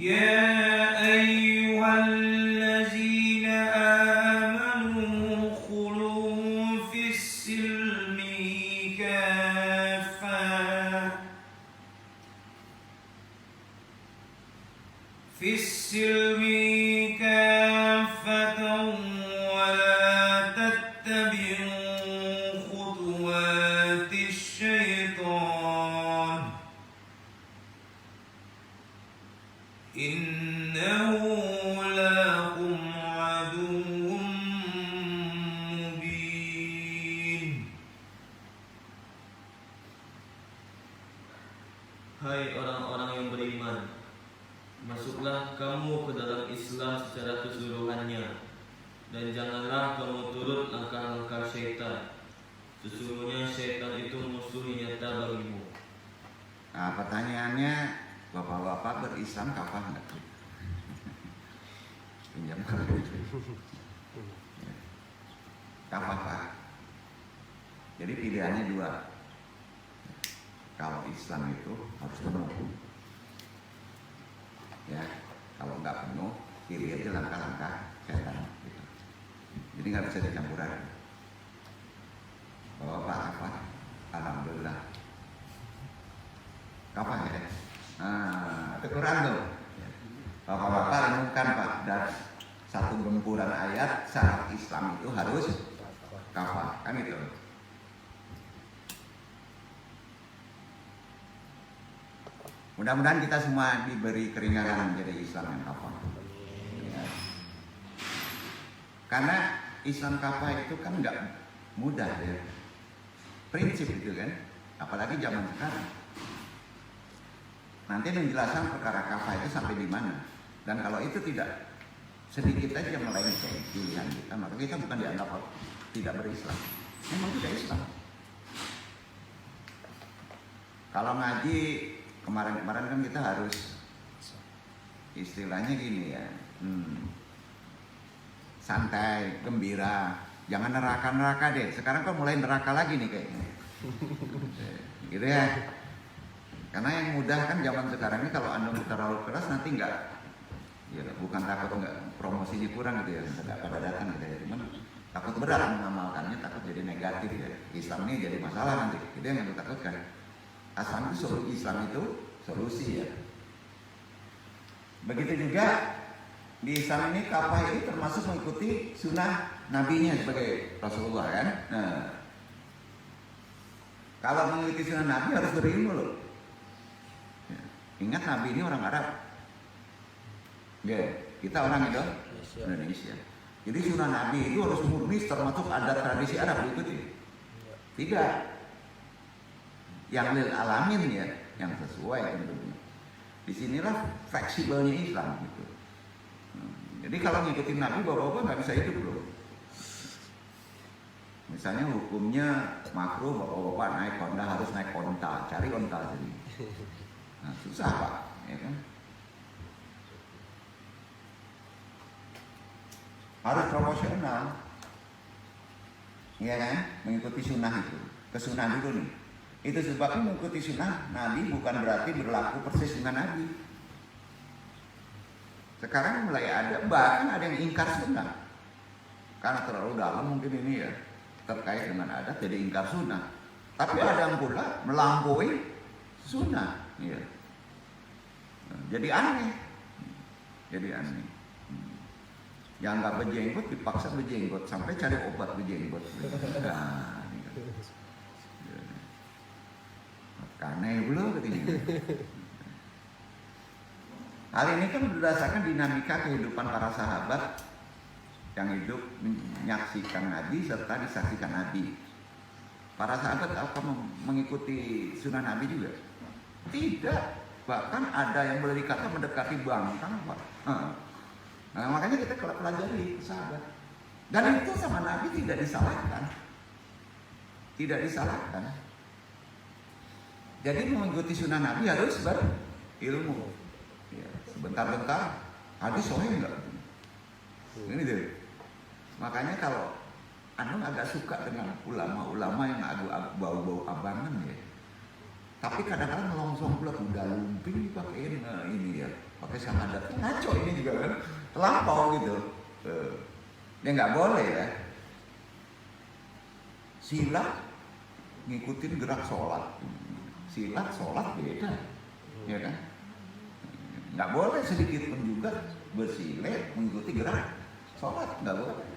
يا أيها الذين آمنوا ادخلوا في السلم كافة ولا تتبعوا خطوات الشيطان إنه لكم عدو مبين. Hai orang-orang yang beriman, masuklah kamu ke dalam Islam secara keseluruhannya, dan janganlah kamu turut langkah-langkah syaitan. Sesungguhnya syaitan itu musuh nyata bagimu. Nah, pertanyaannya, bapak-bapak berislam kapan enggak? Pinjam kapan Pak? Jadi pilihannya dua. Kalau Islam itu harus penuh. Ya, kalau nggak penuh, pilih aja langkah-langkah setan. Gitu. Jadi nggak bisa dicampuran. Bapak apa? Alhamdulillah. Kapan ya? Nah, itu kurang tuh. Bapak-bapak renungkan Pak, dan satu gempuran ayat syarat Islam itu harus kafah, kan itu. Mudah-mudahan kita semua diberi keringanan menjadi Islam yang kafah. Ya. Karena Islam kafah itu kan nggak mudah ya. Prinsip itu kan, apalagi zaman sekarang. Nanti menjelaskan perkara kafah itu sampai di mana. Dan kalau itu tidak sedikit aja melenceng pilihan kita, maka kita bukan dianggap tidak berislam. Memang tidak Islam. Kalau ngaji kemarin-kemarin kan kita harus istilahnya gini ya, santai, gembira, jangan neraka-neraka deh. Sekarang kok mulai neraka lagi nih kayaknya, gitu ya. Karena yang mudah kan zaman sekarang ini kalau anda terlalu keras nanti enggak, ya bukan takut enggak promosinya kurang gitu ya, enggak pada datang gitu ya. Cuman takut berat mengamalkannya, takut jadi negatif ya. Islam ini jadi masalah nanti, itu yang ditakutkan. Islam itu solusi ya. Begitu juga di Islam ini kafah ini termasuk mengikuti sunnah nabinya sebagai Rasulullah kan. Nah, kalau mengikuti sunnah nabi harus berilmu loh. Ya. Ingat nabi ini orang Arab. Ya, kita orang Indonesia. Jadi sunnah nabi itu harus murni termasuk adat tradisi Arab diikuti. Tidak. Yang lil alamin ya, yang sesuai tentunya. Disinilah fleksibelnya Islam gitu. Jadi kalau ngikutin Nabi bapak-bapak nggak bisa hidup loh. Misalnya hukumnya makruh, bapak-bapak naik Honda harus naik onta, cari onta jadi. Nah, susah Pak, ya kan? Harus proporsional, ya kan? Mengikuti sunnah itu, ke sunnah dulu nih. Itu sebabnya mengikuti sunnah Nabi bukan berarti berlaku persis dengan Nabi. Sekarang mulai ada, bahkan ada yang ingkar sunnah. Karena terlalu dalam mungkin ini ya, terkait dengan adat jadi ingkar sunnah. Tapi ada yang pula melampaui sunnah. Ya. Jadi aneh. Jadi aneh. Yang nggak berjenggot dipaksa berjenggot sampai cari obat berjenggot. Nah, karena belum ketinggian. Hal ini kan berdasarkan dinamika kehidupan para sahabat yang hidup menyaksikan Nabi serta disaksikan Nabi. Para sahabat apa mengikuti sunnah Nabi juga? Tidak. Bahkan ada yang boleh dikata mendekati bangkang, Pak. Nah, makanya kita pelajari sahabat. Dan itu sama Nabi tidak disalahkan. Tidak disalahkan. Jadi mengikuti sunnah Nabi harus berilmu. Ya, sebentar-bentar hadis sahih enggak? Ini deh. Makanya kalau Anda agak suka dengan ulama-ulama yang bau-bau abangan ya. Tapi kadang-kadang ngelongsong pula udah lumping pakai ini ya, pakai syahadat. Ngaco ini juga kan, terlampau gitu. Dia nggak boleh ya. Silat ngikutin gerak sholat. Silat sholat beda, ya kan? Nggak boleh sedikit pun juga bersilet mengikuti gerak sholat, nggak boleh.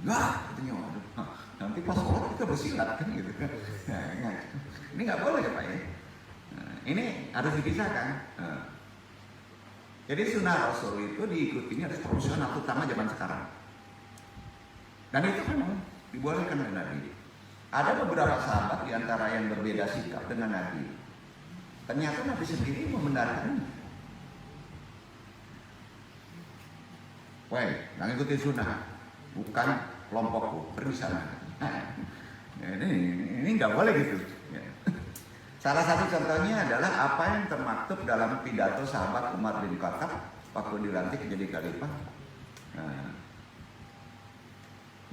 Nggak, katanya waduh. Nanti pas sholat kita bersilat kan gitu kan? Nah, ini nggak boleh ya Pak ya. Nah, ini harus dipisahkan. Nah, jadi sunnah Rasul itu diikutinya harus profesional, terutama zaman sekarang. Dan itu memang dibolehkan oleh Nabi. Ada beberapa sahabat diantara yang berbeda sikap dengan Nabi. Ternyata Nabi sendiri membenarkannya. Woi, jangan ikutin sunnah, bukan kelompokku, pergi sana. Ini nggak boleh gitu. Salah satu contohnya adalah apa yang termaktub dalam pidato sahabat Umar bin Khattab waktu dilantik jadi khalifah. Nah,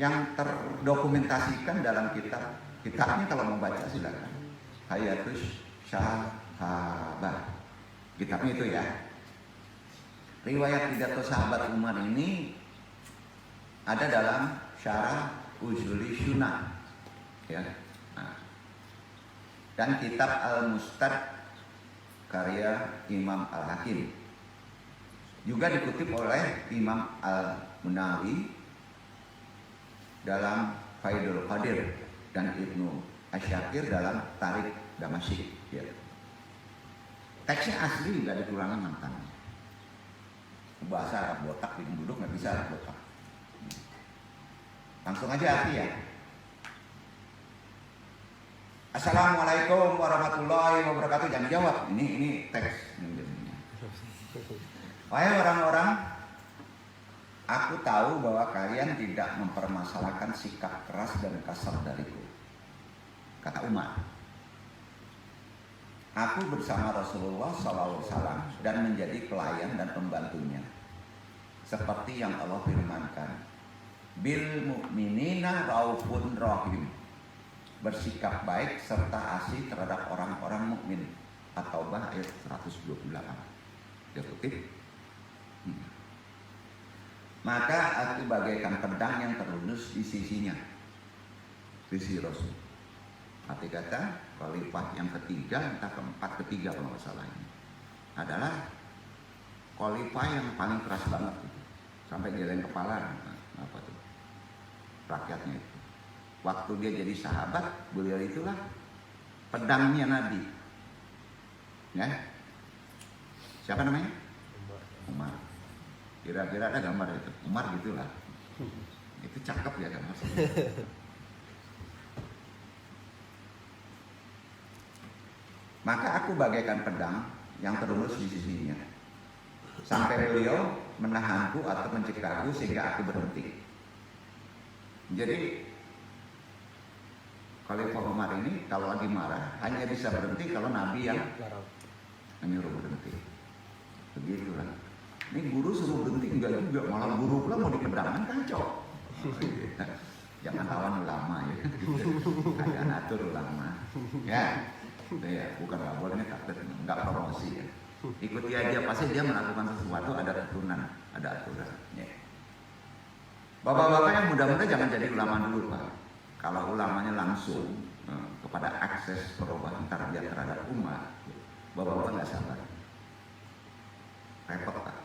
yang terdokumentasikan dalam kitabnya kalau mau baca silakan. Hayatus Sahabat. Kitabnya itu ya. Riwayat pidato sahabat Umar ini ada dalam Syarah Uzuli Sunnah. Ya. Nah. Dan kitab Al-Mustad karya Imam Al-Hakim. Juga dikutip oleh Imam Al-Munawi dalam Faidul Qadir dan Ibnu Asyakir dalam Tarik Damasik. Ya. Teksnya asli nggak dikurangi mantan. Bahasa Arab botak di duduk nggak bisa Arab botak. Langsung aja arti ya. Assalamualaikum warahmatullahi wabarakatuh. Jangan jawab. Ini teks. Wahai orang-orang, aku tahu bahwa kalian tidak mempermasalahkan sikap keras dan kasar dariku. Kata Umar. Aku bersama Rasulullah SAW dan menjadi pelayan dan pembantunya. Seperti yang Allah firmankan. Bil mu'minina raufun rahim. Bersikap baik serta asih terhadap orang-orang mukmin. At-Taubah ayat 128. Dia kutip. Maka aku bagaikan pedang yang terlunus di sisinya. Sisi Rasul. Arti kata khalifah yang ketiga, entah keempat ketiga kalau nggak salah ini adalah khalifah yang paling keras banget gitu. Sampai geleng kepala apa tuh rakyatnya itu. Waktu dia jadi sahabat, beliau itulah pedangnya Nabi. Ya, siapa namanya? Umar. Kira-kira ada gambar itu. Umar gitulah. Itu cakep ya gambar. Maka aku bagaikan pedang yang terlunus di sisinya. Sampai beliau menahanku atau mencegahku sehingga aku berhenti. Jadi Khalifah Umar ini kalau lagi marah hanya bisa berhenti kalau Nabi yang menyuruh berhenti. Begitulah. Ini guru suruh berhenti enggak juga, malah guru pula mau dikeberangan kacau. Jangan lawan ulama ya. Ada atur ulama. Ya. Ya, bukan nggak bolehnya nggak promosi ya. Ikuti aja, pasti dia melakukan sesuatu ada keturunan, ada aturan. Ya. Bapak-bapak yang muda-muda jangan jadi ulama dulu Pak. Kalau ulamanya langsung kepada akses perubahan tarbiyah terhadap umat, bapak-bapak nggak sabar. Repot Pak.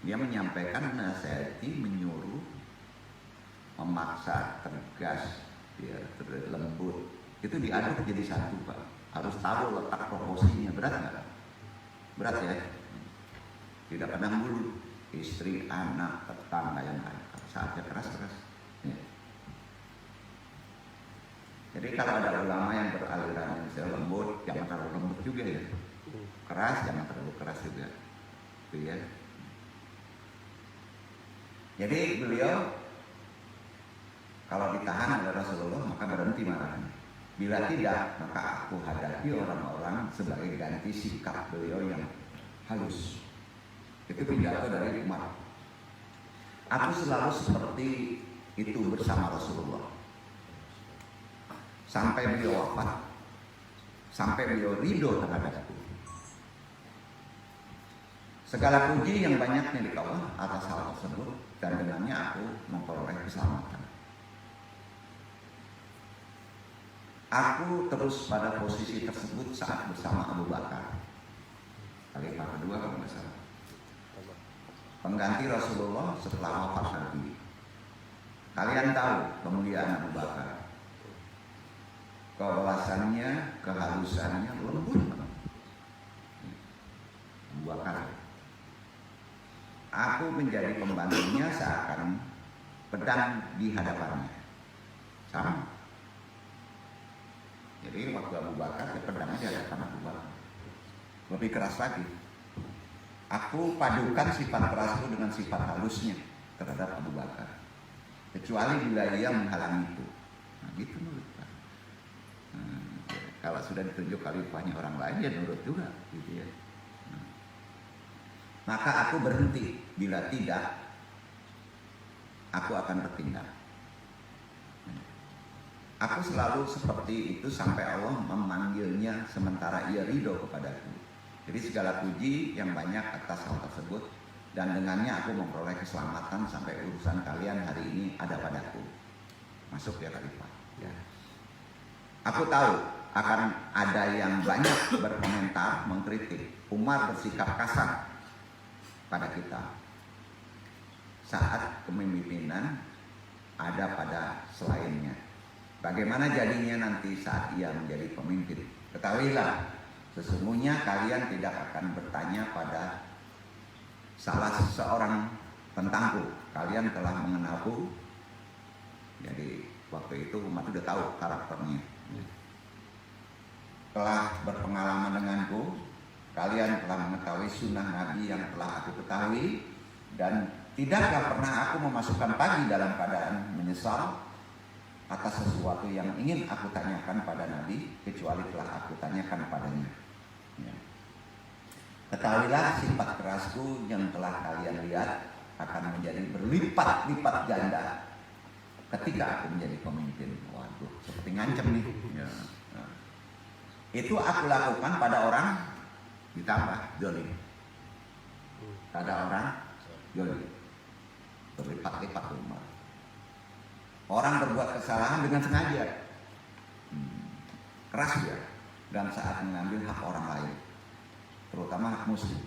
Dia menyampaikan nasihati, menyuruh, memaksa, tegas, ya, lembut. Itu diaduk jadi satu Pak. Harus tahu letak proporsinya. Berat nggak? Berat ya. Tidak pandang bulu. Istri, anak, tetangga yang lain. Saatnya keras-keras. Ya. Jadi kalau ada ulama yang beraliran yang saya lembut, jangan terlalu lembut juga ya. Keras, jangan terlalu keras juga. Itu ya. Jadi beliau kalau ditahan oleh Rasulullah maka berhenti marahnya. Bila tidak, maka aku hadapi orang-orang sebagai ganti sikap beliau yang halus. Itu pidato dari Umar. Aku selalu seperti itu bersama Rasulullah. Sampai beliau wafat, sampai beliau ridho terhadapku. Segala puji yang banyak milik Allah atas hal tersebut, dan dengannya aku memperoleh keselamatan. Aku terus pada posisi tersebut saat bersama Abu Bakar, khalifah kedua kalau nggak salah, pengganti Rasulullah setelah wafat Nabi. Kalian tahu kemuliaan Abu Bakar, keulasannya, kehalusannya lembut. Abu Bakar, aku menjadi pembantunya seakan pedang di hadapannya. Sama. Jadi waktu Abu Bakar, pedangnya di hadapan Abu Bakar. Lebih keras lagi. Aku padukan sifat kerasku dengan sifat halusnya terhadap Abu Bakar. Kecuali bila ia menghalangiku. Nah, gitu menurut Pak. Kalau sudah ditunjuk khalifahnya orang lain, ya nurut juga, gitu ya. Maka aku berhenti. Bila tidak, aku akan bertindak. Aku selalu seperti itu sampai Allah memanggilnya sementara ia ridho kepadaku. Jadi segala puji yang banyak atas hal tersebut, dan dengannya aku memperoleh keselamatan sampai urusan kalian hari ini ada padaku. Masuk ya khalifah. Ya. Aku tahu akan ada yang banyak berkomentar, mengkritik. Umar bersikap kasar pada kita saat kepemimpinan ada pada selainnya. Bagaimana jadinya nanti saat ia menjadi pemimpin? Ketahuilah, sesungguhnya kalian tidak akan bertanya pada salah seseorang tentangku. Kalian telah mengenalku. Jadi waktu itu umat sudah tahu karakternya. Telah berpengalaman denganku. Kalian telah mengetahui sunnah Nabi yang telah aku ketahui. Dan tidakkah pernah aku memasukkan pagi dalam keadaan menyesal atas sesuatu yang ingin aku tanyakan pada Nabi, kecuali telah aku tanyakan padanya. Ya. Ketahuilah sifat kerasku yang telah kalian lihat akan menjadi berlipat-lipat ganda ketika aku menjadi pemimpin. Waduh, seperti ngancem nih. Ya. Nah. Itu aku lakukan pada orang ditambah zalim. Pada orang zalim. Berlipat-lipat umar. Orang berbuat kesalahan dengan sengaja, keras ya, dan saat mengambil hak orang lain, terutama hak musuh,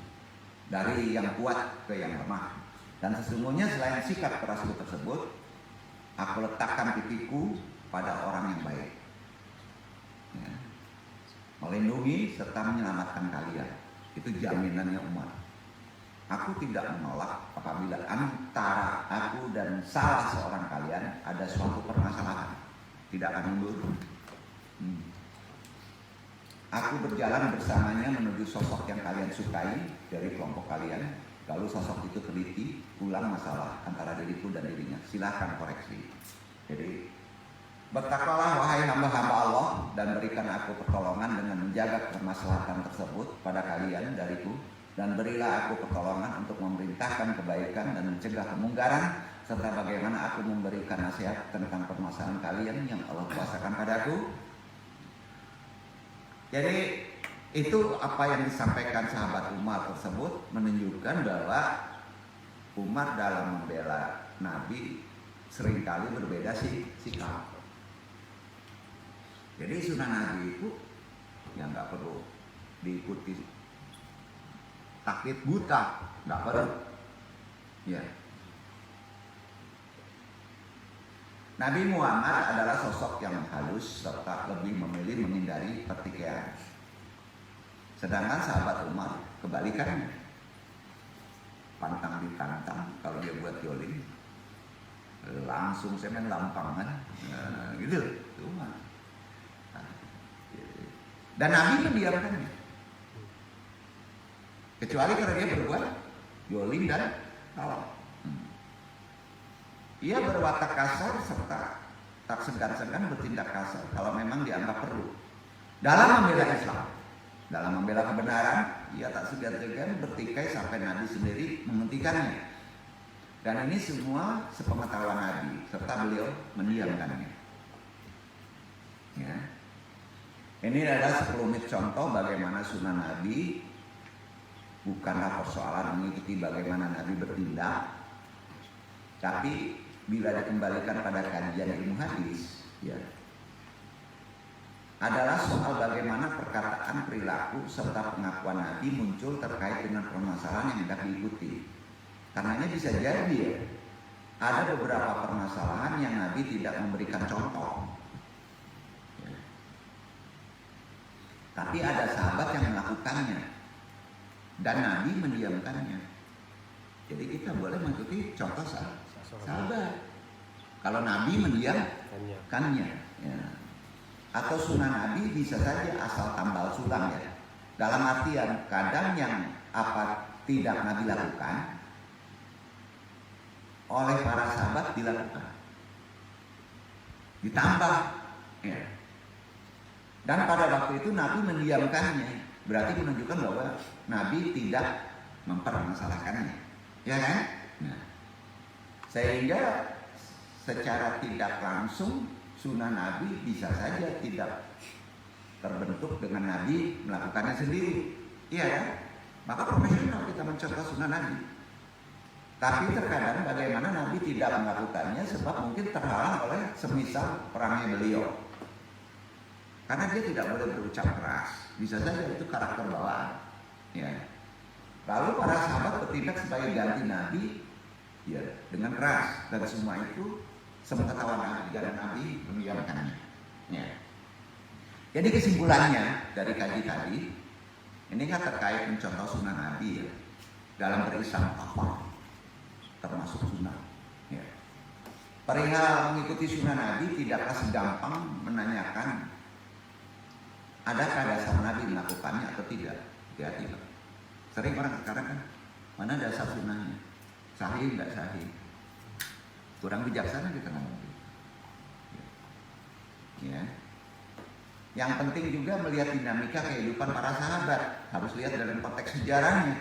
dari yang kuat ke yang lemah. Dan sesungguhnya selain sikap kerasku tersebut, aku letakkan pipiku pada orang yang baik, ya. Melindungi serta menyelamatkan kalian. Itu jaminannya Umar. Aku tidak menolak apabila antara aku dan salah seorang kalian ada suatu permasalahan. Tidak akan mundur. Aku berjalan bersamanya menuju sosok yang kalian sukai dari kelompok kalian. Lalu sosok itu teliti ulang masalah antara diriku dan dirinya. Silahkan koreksi. Jadi bertakwalah wahai hamba-hamba Allah, dan berikan aku pertolongan dengan menjaga permasalahan tersebut pada kalian dariku. Dan berilah aku pertolongan untuk memerintahkan kebaikan dan mencegah kemungkaran, serta bagaimana aku memberikan nasihat tentang permasalahan kalian yang Allah kuasakan padaku. Jadi itu apa yang disampaikan sahabat Umar tersebut menunjukkan bahwa Umar dalam membela Nabi seringkali berbeda sikap. Jadi sunnah Nabi itu yang nggak perlu diikuti taklid buta, nggak perlu. Ya. Nabi Muhammad adalah sosok yang halus serta lebih memilih menghindari pertikaian. Sedangkan sahabat Umar kebalikannya. Pantang ditantang kalau dia buat jolim, langsung semen lampangan, gitu. Umar. Dan Nabi mendiamkannya. Kecuali karena dia berbuat jolim dan haram. Ia berwatak kasar serta tak segan-segan bertindak kasar kalau memang dianggap perlu. Dalam membela Islam, dalam membela kebenaran, ia tak segan-segan bertikai sampai Nabi sendiri menghentikannya. Dan ini semua sepengetahuan Nabi serta beliau mendiamkannya. Ya. Ini adalah sekelumit contoh bagaimana sunnah Nabi bukanlah persoalan mengikuti bagaimana Nabi bertindak, tapi bila dikembalikan pada kajian ilmu hadis, ya, adalah soal bagaimana perkataan, perilaku, serta pengakuan Nabi muncul terkait dengan permasalahan yang hendak diikuti. Karenanya bisa jadi ya, ada beberapa permasalahan yang Nabi tidak memberikan contoh. Ya. Tapi ada sahabat yang melakukannya dan Nabi mendiamkannya. Jadi kita boleh mengikuti contoh sahabat. Kalau Nabi mendiamkannya, ya. Atau sunnah Nabi bisa saja asal tambal sulam ya. Dalam artian kadang yang apa tidak Nabi lakukan oleh para sahabat dilakukan, ditambah, ya. Dan pada waktu itu Nabi mendiamkannya, berarti menunjukkan bahwa Nabi tidak mempermasalahkannya, ya kan? Nah, sehingga secara tidak langsung sunnah Nabi bisa saja tidak terbentuk dengan Nabi melakukannya sendiri, iya kan? Maka profesional kita mencontoh sunnah Nabi. Tapi terkadang bagaimana Nabi tidak melakukannya sebab mungkin terhalang oleh semisal perangnya beliau. Karena dia tidak boleh berucap keras, bisa saja itu karakter bawaan, ya. Lalu para sahabat bertindak sebagai ganti Nabi, ya, dengan keras, dan semua itu sepengetahuan Nabi dan Nabi mendiamkannya. Ya. Jadi kesimpulannya dari kaji tadi, ini kan terkait mencontoh sunnah Nabi ya, dalam berislam apa, termasuk sunnah. Ya. Perihal mengikuti sunnah Nabi tidaklah segampang menanyakan adakah dasar Nabi melakukannya atau tidak. Hati-hati. Sering orang sekarang kan, mana dasar sunnahnya, sahih nggak sahih. Kurang bijaksana kita ngomong. Ya. Yang penting juga melihat dinamika kehidupan para sahabat. Harus lihat dalam konteks sejarahnya.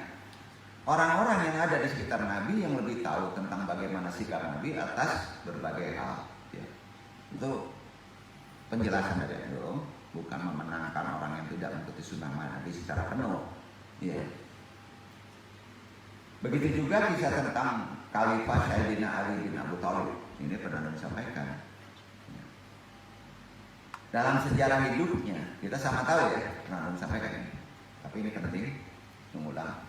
Orang-orang yang ada di sekitar Nabi yang lebih tahu tentang bagaimana sikap Nabi atas berbagai hal. Ya. Itu penjelasan dari itu, bukan memenangkan orang yang tidak mengikuti sunnah Nabi secara penuh. Ya. Begitu juga kisah tentang Khalifah Sayyidina Ali bin Abu Thalib. Ini pernah disampaikan. Dalam sejarah hidupnya, kita sama tahu ya, pernah disampaikan ini. Tapi ini penting mengulang.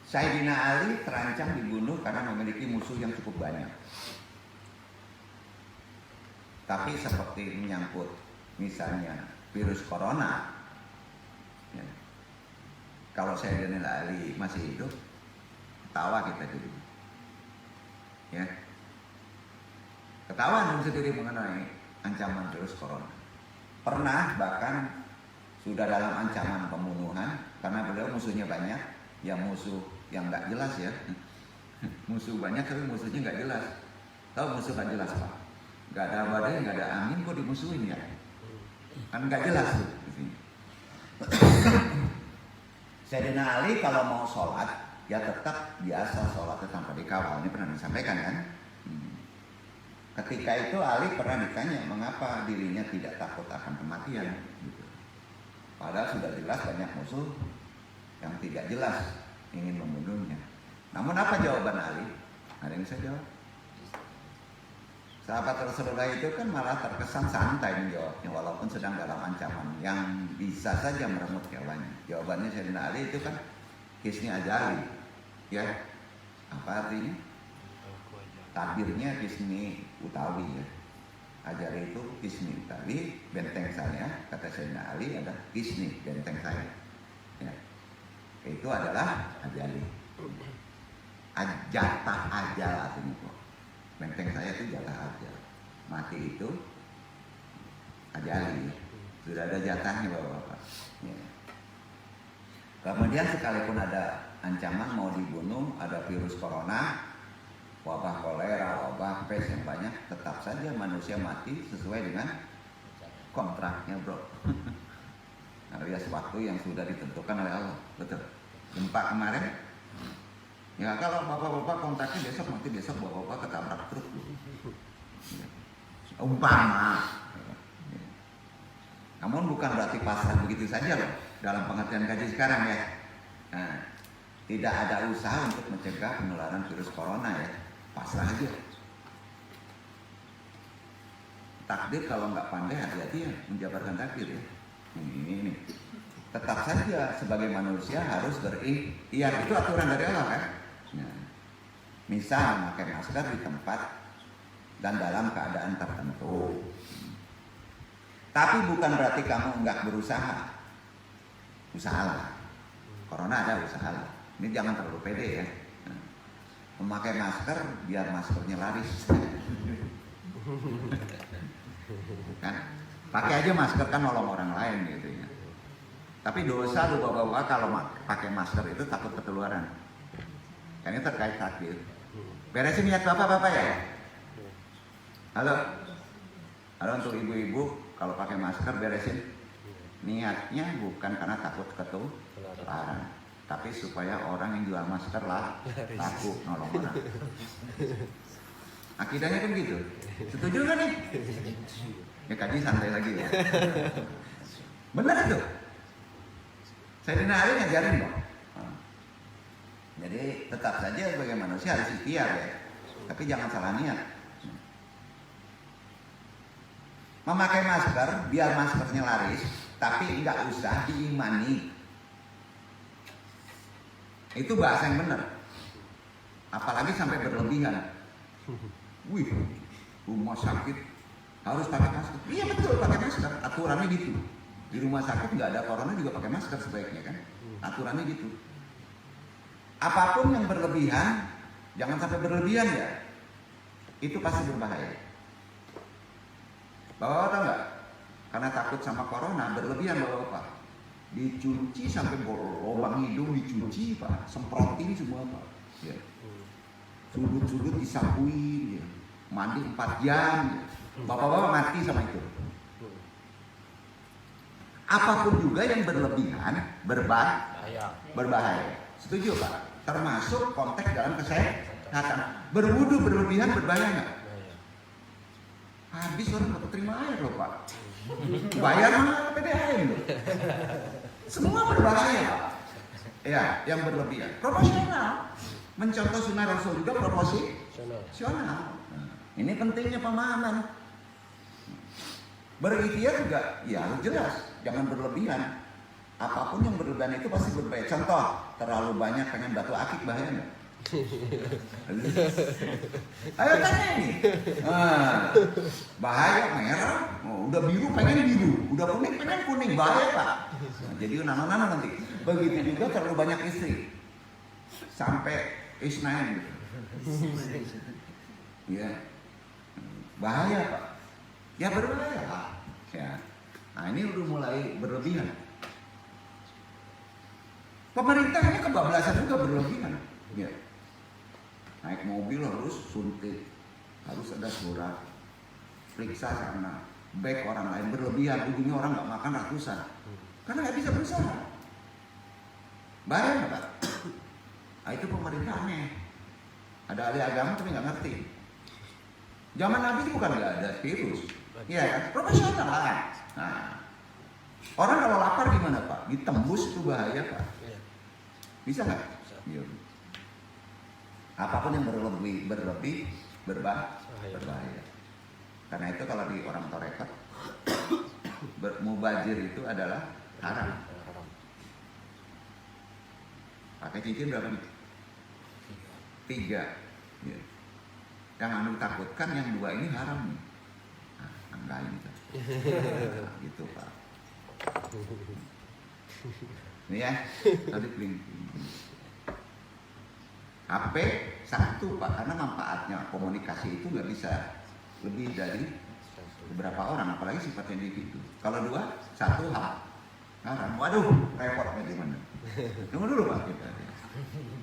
Sayyidina Ali terancam dibunuh karena memiliki musuh yang cukup banyak. Tapi seperti menyangkut misalnya virus corona, ya. Kalau Sayyidina Ali masih hidup, ketawa kita dulu, ya. Ketawa dong sendiri mengenai ancaman virus corona. Pernah bahkan sudah dalam ancaman pembunuhan karena beliau musuhnya banyak, ya musuh yang nggak jelas ya. Musuh banyak tapi musuhnya nggak jelas. Tahu musuh nggak jelas Pak? Nggak ada badai, nggak ada angin kok dimusuhin ya? Kan nggak jelas tuh. Sayyidina Ali kalau mau sholat ya tetap biasa sholatnya tanpa dikawal. Ini pernah disampaikan kan? Ketika itu Ali pernah ditanya mengapa dirinya tidak takut akan kematian. Gitu. Padahal sudah jelas banyak musuh yang tidak jelas ingin membunuhnya. Namun apa jawaban Ali? Ada yang bisa jawab? Sahabat Rasulullah itu kan malah terkesan santai menjawabnya walaupun sedang dalam ancaman yang bisa saja merenggut nyawanya. Jawabannya Sayyidina Ali itu kan hisni ajali. Ya. Apa artinya? Tabirnya hisni utawi ya. Ajari itu hisni utawi, benteng saya, kata Sayyidina Ali ada hisni, benteng saya. Ya. Itu adalah ajali. Jatah ajal artinya kok. Benteng saya itu jatah ajal. Mati itu ajali. Sudah ada jatahnya Bapak-bapak. Ya. Kemudian sekalipun ada ancaman mau dibunuh, ada virus corona, wabah kolera, wabah pes yang banyak, tetap saja manusia mati sesuai dengan kontraknya bro. Alias waktu yang sudah ditentukan oleh Allah. Betul. Gempa kemarin, ya kalau bapak-bapak kontraknya besok mati besok, bapak-bapak ketabrak truk. Umpama. Namun bukan berarti pasrah begitu saja loh dalam pengertian kaji sekarang ya. Nah, tidak ada usaha untuk mencegah penularan virus corona ya. Pasrah aja. Takdir kalau nggak pandai hati-hati ya menjabarkan takdir ya. Ini. Tetap saja sebagai manusia harus berikhtiar, itu aturan dari Allah kan. Nah, misal memakai masker di tempat dan dalam keadaan tertentu. Tapi bukan berarti kamu nggak berusaha. Usahalah. Corona ada usahalah. Ini jangan terlalu pede ya. Nah, memakai masker biar maskernya laris. Kan? Pakai aja masker kan nolong orang lain gitu ya. Tapi dosa lu bawa-bawa kalau pakai masker itu takut ketularan. Ini terkait takdir. Beresin niat bapak-bapak ya. Halo. Halo untuk ibu-ibu, kalau pakai masker beresin. Niatnya bukan karena takut ketularan, tapi supaya orang yang jual masker lah laku nolong orang. Akidahnya kan gitu. Setuju kan nih? Ya kaji santai lagi ya. Benar itu. Sayyidina Ali ngajarin dong. Jadi tetap saja sebagai manusia harus ikhtiar ya. Tapi jangan salah niat. Memakai masker biar maskernya laris, tapi nggak usah diimani. Itu bahasa yang benar. Apalagi sampai berlebihan. Wih, rumah sakit harus pakai masker. Iya betul pakai masker. Aturannya gitu. Di rumah sakit nggak ada corona juga pakai masker sebaiknya kan. Aturannya gitu. Apapun yang berlebihan, jangan sampai berlebihan ya. Itu pasti berbahaya. Bapak tahu nggak? Karena takut sama corona berlebihan bapak. Dicuci sampai lubang hidung dicuci pak, semprotin semua pak. Ya. Sudut-sudut disapuin, ya. Mandi 4 jam. Ya. Bapak-bapak mati sama itu. Apapun juga yang berlebihan berbahaya. Setuju pak? Termasuk konteks dalam kesehatan. Berwudu berlebihan berbahaya nggak? Habis orang nggak terima air loh pak. Bayar mana PDAM loh. Semua berbahaya pak. Ya, yang berlebihan. Proporsional. Mencontoh sunnah Rasul juga proporsional. Ini pentingnya pemahaman. Berikhtiar juga ya harus jelas, jangan berlebihan. Apapun yang berlebihan itu pasti berbahaya. Contoh, terlalu banyak pengen batu akik bahaya nggak? Ayo tanya ini. Bahaya merah, udah biru pengen biru, udah kuning pengen kuning, bahaya pak. Jadi nano-nano nanti. Begitu juga terlalu banyak istri, sampai isnain gitu. Ya, bahaya pak. Ya berbahaya pak. Ya. Nah ini udah mulai berlebihan. Pemerintahnya kebablasan juga berlebihan. Ya. Naik mobil harus suntik, harus ada surat, periksa sana, baik orang lain berlebihan, ujungnya orang nggak makan ratusan, karena nggak bisa berusaha. Bahaya nggak pak? Nah, itu pemerintah aneh. Ada ahli agama tapi nggak ngerti. Zaman Nabi itu bukan nggak ada virus, iya kan? Profesional lah. Nah, orang kalau lapar gimana pak? Ditembus itu bahaya pak. Bisa nggak? Iya. Apapun yang berlebih berbahaya. Karena itu kalau di orang tarekat mubazir itu adalah haram. Pakai cincin berapa nih? 3. Ya. Yang anu takutkan yang 2 ini haram nih. Nah, anggain gitu. Nah, gitu pak. Ini ya, tadi bling. HP 1 pak, karena manfaatnya komunikasi itu nggak bisa lebih dari beberapa orang, apalagi sifatnya individu. Kalau 2, 1 haram. Waduh, repot bagaimana? Tunggu dulu pak kita.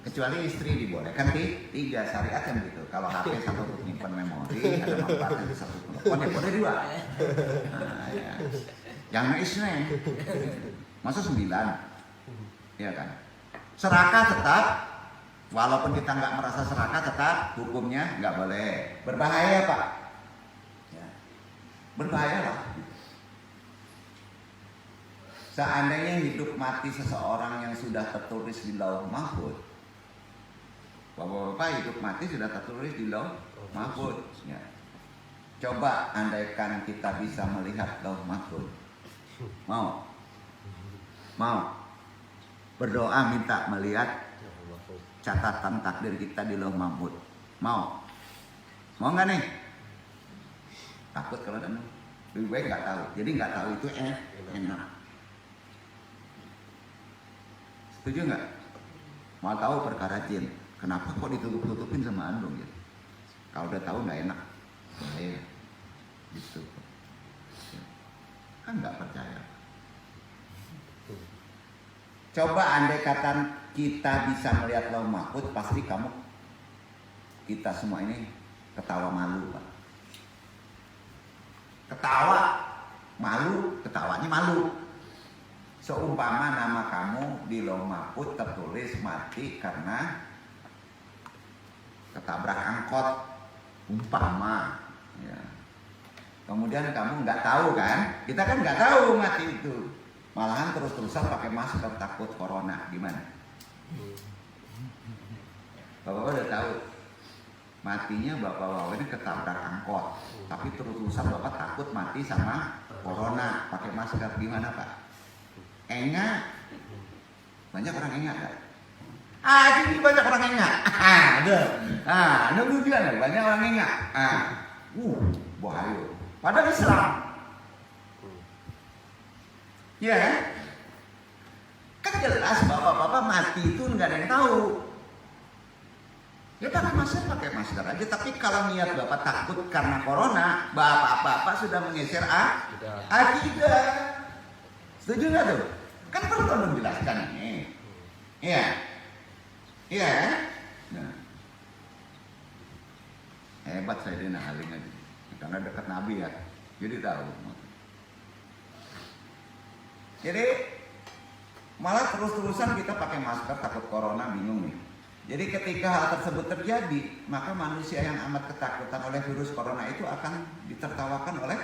Kecuali istri dibolehkan 3 syariat yang gitu. Kalau HP 1 untuk menyimpan memori, ada manfaatnya 1 telepon, ya boleh 2. Nah, ya. Jangan isne. Masa 9? Iya kan? Serakah tetap. Walaupun kita nggak merasa serakah, tetap hukumnya nggak boleh. Berbahaya pak. Ya. Berbahaya lah. Seandainya hidup mati seseorang yang sudah tertulis di Lauh Mahfuz, Bapak-bapak, hidup mati sudah tertulis di Lauh Mahfuz. Ya. Coba andaikan kita bisa melihat Lauh Mahfuz, mau? Berdoa minta melihat catatan takdir kita di Lauh Mahfuz, mau nggak nih? Takut kalau ada, lebih baik nggak tahu. Jadi nggak tahu itu enak. Setuju nggak? Mau tahu perkara jin? Kenapa kok ditutup-tutupin sama andung ya? Kalau udah tahu nggak enak, bahaya. Gitu. Kan nggak percaya. Coba andai kata kita bisa melihat Lauh Mahfuz, pasti kita semua ini ketawa malu, Pak. Ketawa malu, ketawanya malu. Seumpama nama kamu di Lauh Mahfuz tertulis mati karena ketabrak angkot, umpama. Ya. Kemudian kamu nggak tahu kan? Kita kan nggak tahu mati itu. Malahan terus-terusan pakai masker takut corona, gimana? Bapak udah tahu matinya bapak ini ketabrak angkot, tapi terus-terusan bapak takut mati sama corona, pakai masker, gimana Pak? Enggak? Banyak orang enggak kan? Ini banyak orang enggak. Ada juga banyak orang enggak. Bahaya. Padahal Islam. Ya kan? Kan jelas bapak-bapak mati itu nggak ada yang tahu. Ya pakai masker aja. Tapi kalau niat bapak takut karena corona, bapak-bapak sudah menggeser akidah. Setuju nggak tuh? Kan perlu menjelaskan ini. Iya. Nah. Hebat Sayyidina Ali aja. Karena dekat Nabi ya. Jadi tahu. Jadi malah terus-terusan kita pakai masker takut corona, bingung nih. Jadi ketika hal tersebut terjadi, maka manusia yang amat ketakutan oleh virus corona itu akan ditertawakan oleh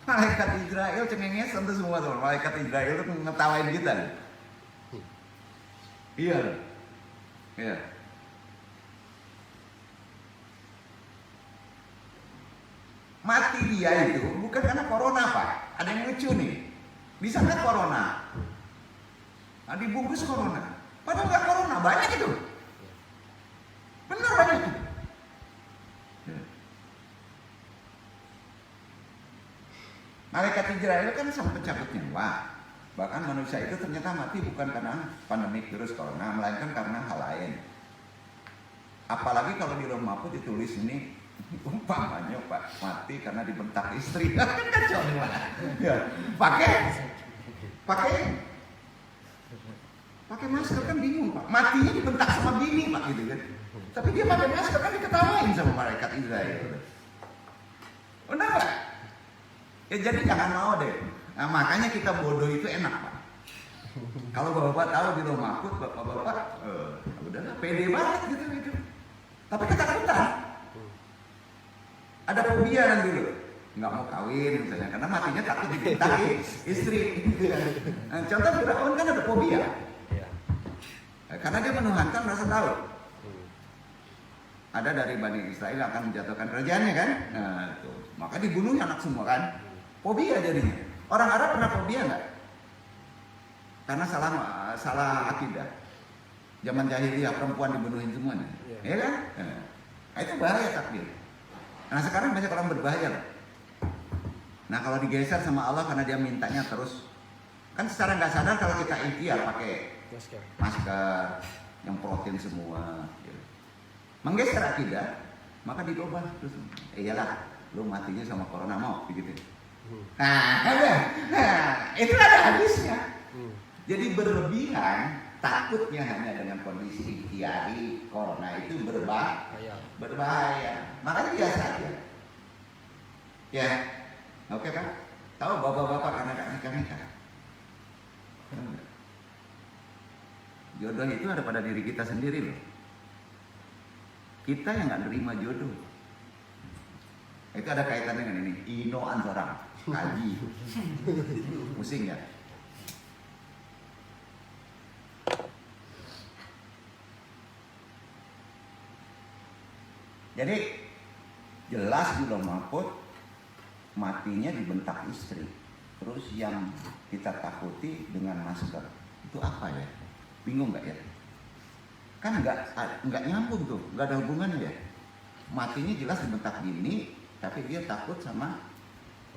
malaikat Israel. Cengenges tentu semua tuh. Malaikat Israel itu ngetawain kita. Iya. Mati dia itu bukan karena corona, Pak. Ada yang lucu nih. Bisa nggak corona? Nah, dibungkus corona. Padahal nggak corona, banyak itu. Bener banyak itu. Malaikat Israel kan sampai cabut nyawa. Bahkan manusia itu ternyata mati bukan karena pandemi virus corona, melainkan karena hal lain. Apalagi kalau di Lauh Mahfuz ditulis ini, umpamanya Pak mati karena dibentak istri. Kan kacau nih Pak. Ya, pakai masker kan bingung Pak. Matinya dibentak sama bini Pak gitu kan. Tapi dia pakai masker kan diketawain sama malaikat Israel. Benar Pak? Ya jadi jangan mau deh. Nah, makanya kita bodoh itu enak Pak. Kalau bapak tahu di Lauh Mahfuz, bapak udahlah pede banget gitu. Tapi ketakutan. Ada fobia nanti loh, nggak mau kawin misalnya karena matinya takut dibentaki istri. Nah, contoh Firaun kan ada fobia, karena dia menuhankan rasa tahu. Ada dari Bani Israel akan menjatuhkan kerajaannya kan, nah, tuh. Maka dibunuh anak semua kan, fobia jadinya. Orang Arab pernah fobia nggak? Karena salah akidah. Zaman jahiliyah perempuan dibunuhin semuanya, ya kan? Nah, itu bahaya takdir. Nah sekarang banyak orang berbahaya. Nah kalau digeser sama Allah karena dia mintanya terus, kan secara nggak sadar kalau kita ikhtiar pakai masker yang protein semua, menggeser akidah, maka dirubah terus. Iyalah, lu matinya sama corona mau begitu. Nah, itu ada hadisnya. Jadi berlebihan takutnya hanya dengan kondisi ikhtiari corona itu berbahaya. Makanya biasa aja. Ya, oke kan? Tahu bapak-bapak anak-anak nikah. Jodoh itu ada pada diri kita sendiri loh. Kita yang nggak nerima jodoh. Itu ada kaitan dengan ini. Inoan seorang kaji. Pusing ya? Jadi jelas di Lauh Mahfuz matinya dibentak istri. Terus yang kita takuti dengan masker itu apa ya? Bingung nggak ya? Kan nggak nyambung tuh, nggak ada hubungannya ya. Matinya jelas dibentak gini, tapi dia takut sama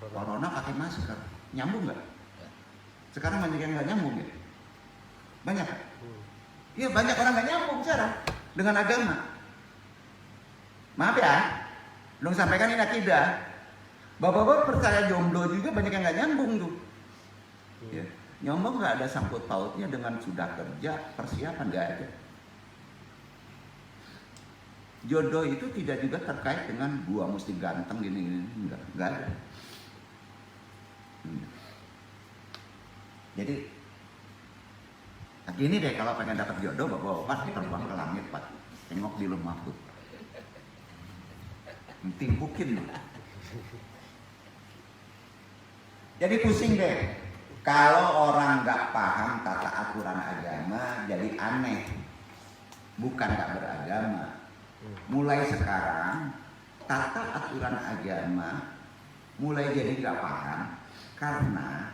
corona pakai masker. Nyambung nggak? Sekarang banyak yang nggak nyambung ya. Banyak. Iya banyak orang nggak nyambung sekarang dengan agama. Maaf ya, belum sampaikan ini akidah. Bapak-bapak percaya jomblo juga banyak yang nggak nyambung tuh. Ya. Nyombong nggak ada sangkut pautnya dengan sudah kerja, persiapan nggak ada. Jodoh itu tidak juga terkait dengan gua mesti ganteng gini nggak ada. Jadi gini deh, kalau pengen dapat jodoh bapak-bapak terbang ke langit Pak, tengok di Lauh Mahfuz, timpukin loh. Jadi pusing deh kalau orang nggak paham tata aturan agama, jadi aneh, bukan nggak beragama. Mulai sekarang tata aturan agama mulai jadi nggak paham karena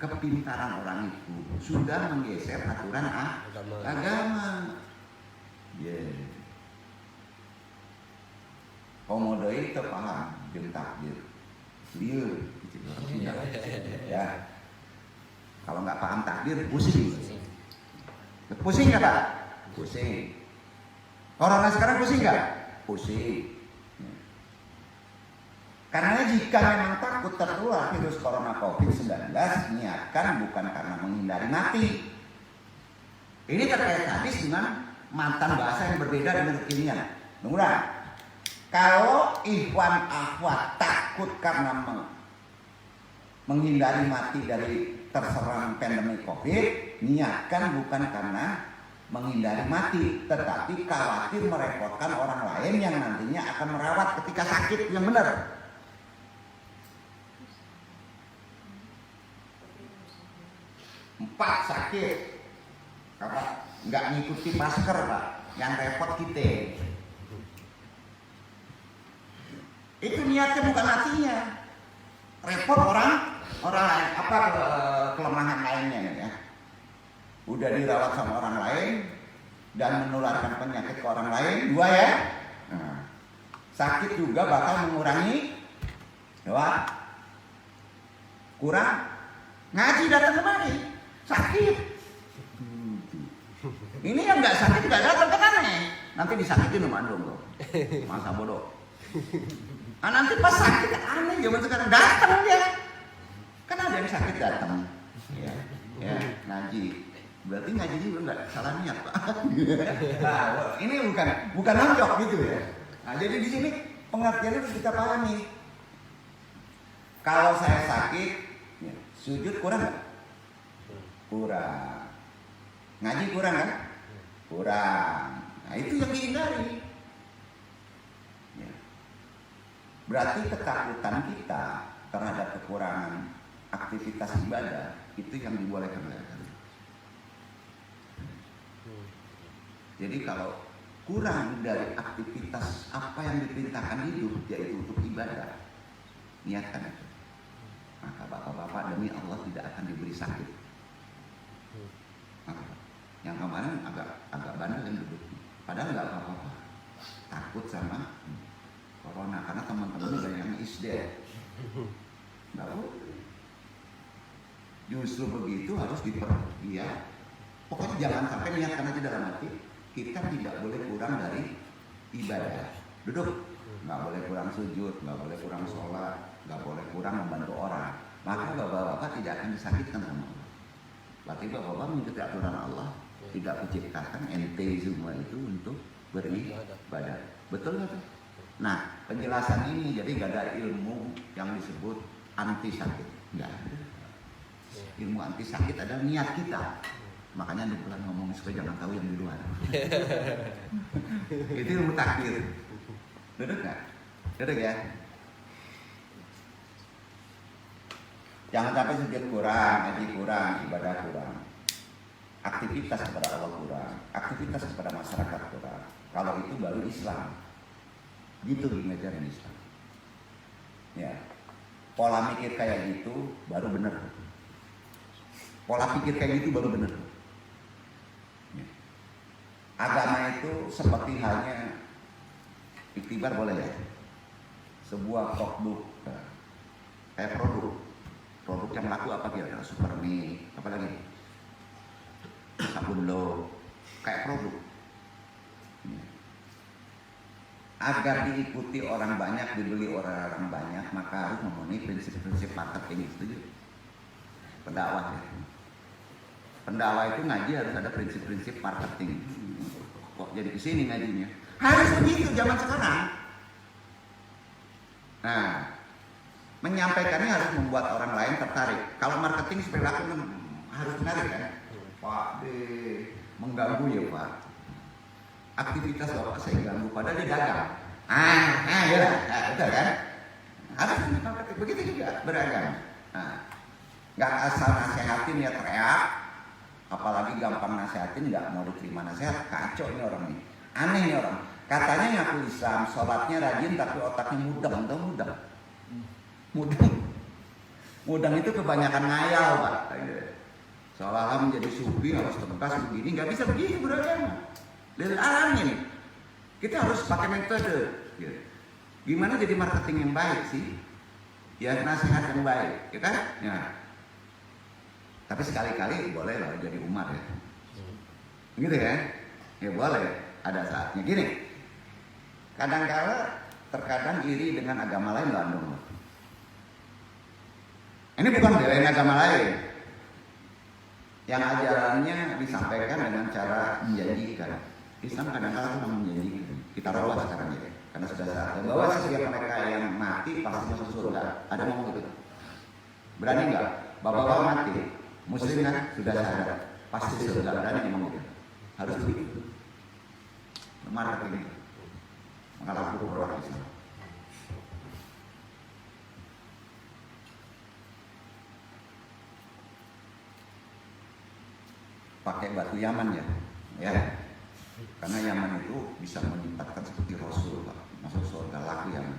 kepintaran orang itu sudah menggeser aturan agama. Yeah. Komodo itu paham jeung takdir. Liur. Ya. Kalau nggak paham takdir pusing. Pusing nggak Pak? Pusing. Corona sekarang pusing nggak? Pusing. Karena jika memang takut tertular virus corona COVID-19, niatkan bukan karena menghindari mati. Ini terkait hadis dengan mantan bahasa yang berbeda dengan kekinian. Dengar. Kalau ikhwan akhwat takut karena menghindari mati dari terserang pandemi COVID, niatkan bukan karena menghindari mati, tetapi khawatir merepotkan orang lain yang nantinya akan merawat ketika sakit yang benar. Empat sakit, apa nggak ngikuti masker Pak, yang repot kita. Itu niatnya bukan matinya, repot orang lain, apa kelemahan lainnya ya. Udah dirawat sama orang lain dan menularkan penyakit ke orang lain, dua ya. Nah, sakit juga bakal mengurangi doa. Kurang ngaji datang kemari, sakit. Ini yang nggak sakit nggak datang kan aneh. Nanti disakitin sama andong tuh, masa bodoh. Nanti pas sakit aneh zaman sekarang datang ya. Kan ada yang sakit datang, ya ngaji. Berarti ngaji juga nggak salah niat Pak. Nah, ini bukan nonjok gitu ya. Nah, jadi di sini pengertiannya harus kita pahami. Kalau saya sakit, ya, sujud kurang nggak? Kurang. Ngaji kurang kan? Kurang. Nah, itu yang dihindari. Ya. Berarti ketakutan kita terhadap kekurangan aktivitas ibadah itu yang dibolehkan oleh agama. Jadi kalau kurang dari aktivitas apa yang diperintahkan hidup, yaitu untuk ibadah, niatkan itu. Maka bapak-bapak demi Allah tidak akan diberi sakit. Maka, yang kemarin agak bandel yang duduk, padahal nggak apa-apa, takut sama corona karena teman-teman ada yang isde, nggak boleh. Justru begitu harus ya. Pokoknya jangan sampai niatkan aja dalam hati. Kita tidak boleh kurang dari ibadah. Duduk, nggak boleh kurang sujud, nggak boleh kurang sholat, nggak boleh kurang membantu orang. Maka bapak-bapak tidak akan disakitkan sama Allah. Berarti bapak-bapak mengikuti aturan Allah, tidak menciptakan ente semua itu untuk beribadah. Betul nggak tuh? Nah, penjelasan ini jadi nggak ada ilmu yang disebut anti sakit, nggak ada. Ilmu anti sakit adalah niat kita. Makanya di bulan ngomong supaya jangan tahu yang di luar. Itu ilmu takdir. Duduk nggak? Duduk ya. Jangan sampai sujud kurang, ngaji kurang, ibadah kurang, aktivitas kepada Allah kurang, aktivitas kepada masyarakat kurang. Kalau itu baru Islam. Gitu ngajarin Islam. Ya. Pola mikir kayak gitu baru benar. Pola pikir kayak gitu baru benar. Ya. Agama itu seperti halnya iktibar boleh ya. Sebuah produk kayak produk yang laku apa kira-kira, Supermi, apa lagi, sabun lo, kayak produk. Ya. Agar diikuti orang banyak, dibeli orang banyak, maka harus memenuhi prinsip-prinsip marketing itu. Pendakwah ya. Pendakwah itu ngaji harus ada prinsip-prinsip marketing. Kok jadi kesini ngajinya? Harus begitu zaman sekarang. Nah, menyampaikannya harus membuat orang lain tertarik. Kalau marketing perilaku harus menarik kan? Pak mengganggu ya Pak. Aktivitas Bapak saya ganggu padahal dia dagang. Ya, betul kan? Harus marketing begitu juga beragam. Nggak asal nasehatin ya teriak, apalagi gampang nasehatin nggak mau diterima nasihat, kacau ini orang ini, aneh ini orang. Katanya ngaku Islam, sholatnya rajin tapi otaknya mudeng, tahu mudeng? Mudeng itu kebanyakan ngayal Pak. Seolah-olah menjadi sufi harus tegas begini, nggak bisa begitu beragama. Dari alamnya nih, kita harus pakai metode. Gimana jadi marketing yang baik sih? Ya nasihat yang baik, ya kan? Ya. Tapi sekali-kali boleh lah jadi umat ya. Gitu ya? Ya boleh, ada saatnya. Gini, kadang-kala terkadang iri dengan agama lain Bandung. Ini bukan belain agama lain. Yang ajarannya disampaikan dengan cara menjanjikan. Islam kadang-kala menjanjikan. Kita roba sekarang ya. Karena sudah saatnya bahwa setiap mereka yang mati pasti masuk surga. Ada ngomong gitu. Berani nggak? Bapak-bapak mati, Muslim kan sudah sadar pasti surga. Berani ngomong gitu. Harus begitu. Marketing. Maka laku orang Islam. Pakai batu Yaman ya. Karena Yaman itu bisa menyimpatkan seperti Rasul, Pak. Masuk surga laku Yaman.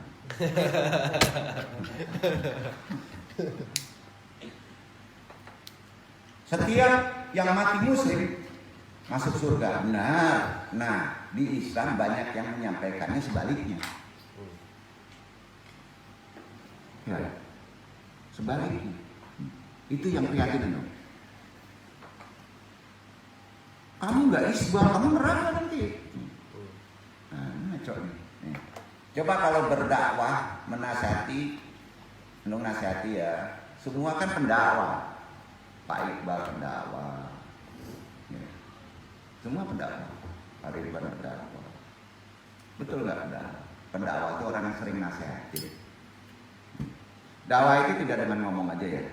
Setiap yang mati Muslim masuk surga. Benar. Nah, di Islam banyak yang menyampaikannya sebaliknya. Ya. Sebaliknya. Itu yang prihatin. Kamu nggak isbah, kamu neraka nanti. Nah, ngaco nih. Coba kalau berdakwah, menasihati, ya, semua kan pendakwah. Pak Iqbal pendakwah, ya. Semua pendakwah. Pak Ridwan pendakwah. Betul nggak pendakwah? Pendakwah itu orang yang sering nasihati. Dakwah itu tidak dengan ngomong aja ya.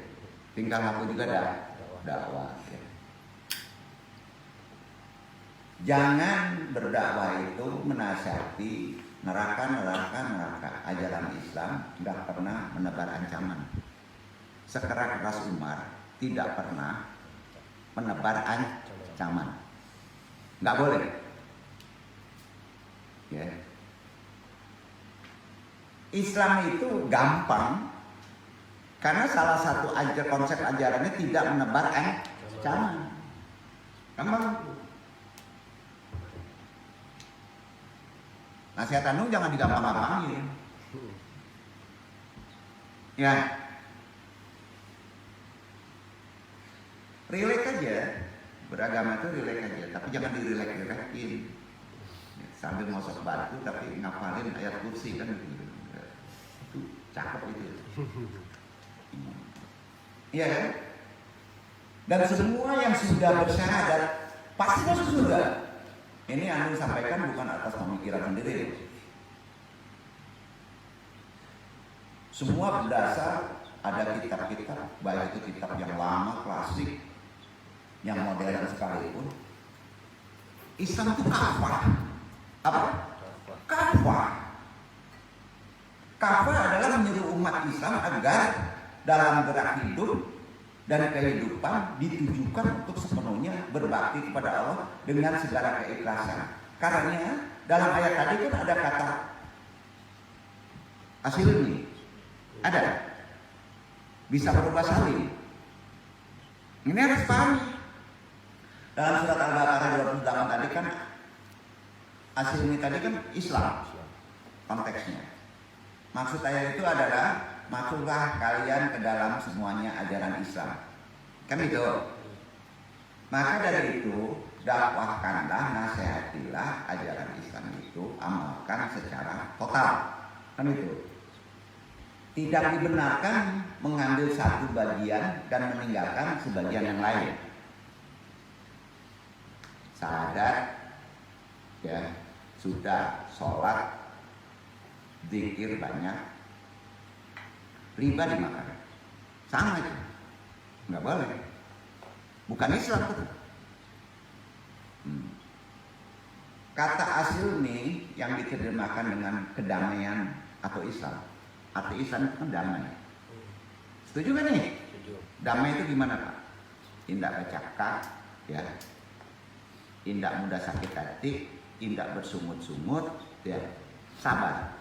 Tingkah laku juga dakwah. Ya. Jangan berdakwah itu menasihati neraka. Ajaran Islam tidak pernah menebar ancaman. Sekeras Umar tidak pernah menebar ancaman. Nggak boleh. Ya. Islam itu gampang karena salah satu konsep ajarannya tidak menebar ancaman. Gampang. Nasihat anu jangan digampang-gampangin. Ya. Relax aja. Beragama itu relax aja, tapi jangan direlek-relekin. Ya, sambil ngosok batu tapi ngapalin ayat kursi kan gitu. Itu cakep itu. Iya kan? Dan semua yang sudah bersyahadat pasti masuk surga. Ini anu sampaikan bukan atas pemikiran sendiri. Semua berdasar ada kitab-kitab, baik itu kitab yang lama, klasik, yang modern sekalipun. Islam itu kafah. Apa? Kafah. Kafah adalah menyuruh umat Islam agar dalam gerak hidup dan kehidupan ditujukan untuk sepenuhnya berbakti kepada Allah dengan segala keikhlasan. Karena dalam ayat tadi kan ada kata Asilmi ada, bisa berubah salin. Ini harus pahami. Dalam surat Al-Baqarah 28 tadi kan Asilmi tadi kan Islam konteksnya. Maksud ayat itu adalah masuklah kalian ke dalam semuanya ajaran Islam. Kan itu. Maka dari itu dakwahkanlah, nasihatilah ajaran Islam itu, amalkan secara total. Kan itu. Tidak dibenarkan mengambil satu bagian dan meninggalkan sebagian yang lain. Syahadat, ya sudah, sholat, zikir banyak, riba dimakan, sama itu, nggak boleh. Bukan Islam itu. Kata asilmi yang diterjemahkan dengan kedamaian atau Islam. Arti Islam itu kan damai. Setuju kan nih? Setuju. Damai itu gimana Pak? Tidak bercakap, ya. Tidak mudah sakit hati, tidak bersungut-sungut, ya. Sabar.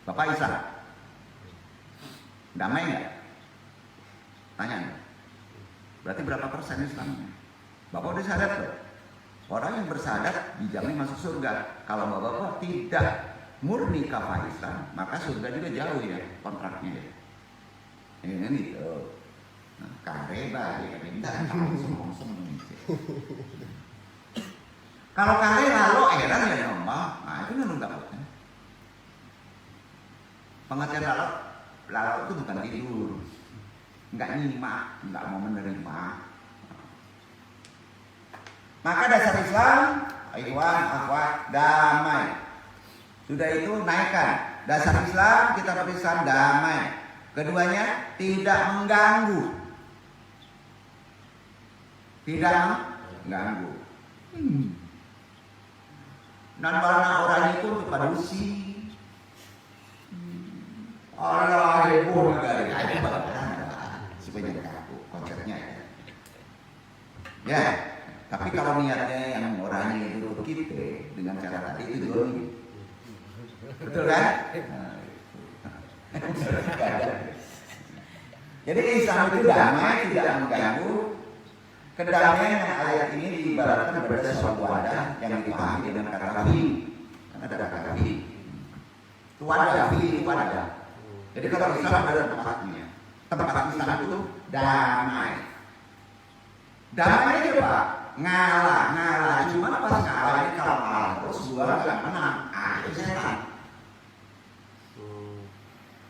Bapak Islam. Damai nggak? Tanya nih. Berarti berapa persen Islamnya? Bapak udah sadar tuh. Orang yang bersadat dijamin masuk surga. Kalau bapak tidak murni kafah Islam, maka surga juga jauh ya kontraknya ya. Ini itu. Nah, kareba ya minta semua. Kalau kare lalu heran ya ngomong, nah itu nggak dapat. Pengertian lalu itu bukan tidur, nggak nyimak, nggak mau menerima. Maka dasar Islam, ikhwan, akhwat, damai. Sudah itu naikkan. Dasar Islam, kita Islam damai. Keduanya tidak mengganggu. Tidak mengganggu. Dan warna oranye itu kepada usi. Allah ibu negara. Supaya kaku konsepnya ya. Ya. Tapi kalau niatnya yang orangnya itu untuk kita dengan cara tadi itu doni. Betul kan? Jadi Islam itu damai, tidak mengganggu. Kedamaian yang ayat ini diibaratkan pada suatu wadah yang dipahami dengan kata fi. Karena ada kata fi. Itu wadah, fi itu wadah. Jadi kalau Islam ada tempatnya. Tempat Islam itu damai. Damai itu Pak. Ngalah. Cuma pas ngalah ini kalau ngalah terus gua nggak menang. Itu setan.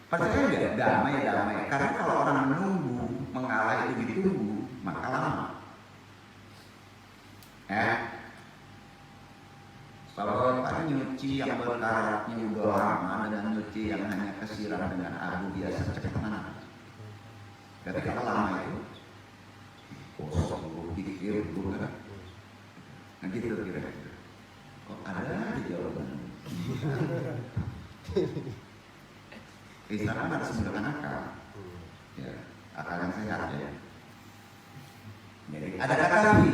Percaya nggak? Damai. Karena kalau orang menunggu, mengalah itu ditunggu, maka lama. Kalau Bapak nyuci yang berkaratnya udah lama dan nyuci yang hanya kesiram dengan abu biasa cepat mana? Tapi kalau lama itu kosong dulu, pikir dulu kan? Nah gitu kira-kira. Kok ada aja jawaban? Islam harus menggunakan akal, ya, akal yang sehat ya. Jadi ada kata fi.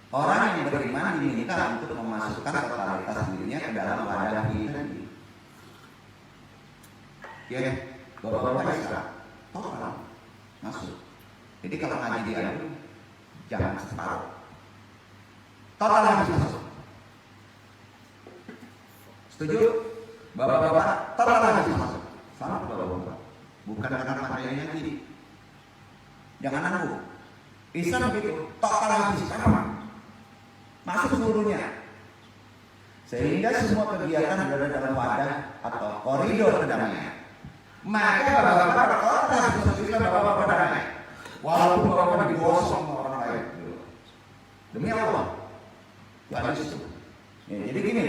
Orang yang beriman diminta untuk memasukkan totalitas dirinya ke dalam wadah fi tadi. Ya, bapak-bapak Islam total masuk. Jadi kalau ngaji di adu jangan separuh. Total harus masuk. Setuju? Bapak-bapak total harus masuk. Sama bapak-bapak. Bukan karena pakaiannya jadi. Jangan nanggu. Islam begitu, total harus sama. Masuk seluruhnya. Sehingga semua kegiatan berada dalam wadah atau koridor kedamaian. Maka bapak-bapak total harus masuk Islam, bapak-bapak damai. Walaupun bapak digosong sama orang lain. Demi Allah. Bagus itu. Ya, jadi gini.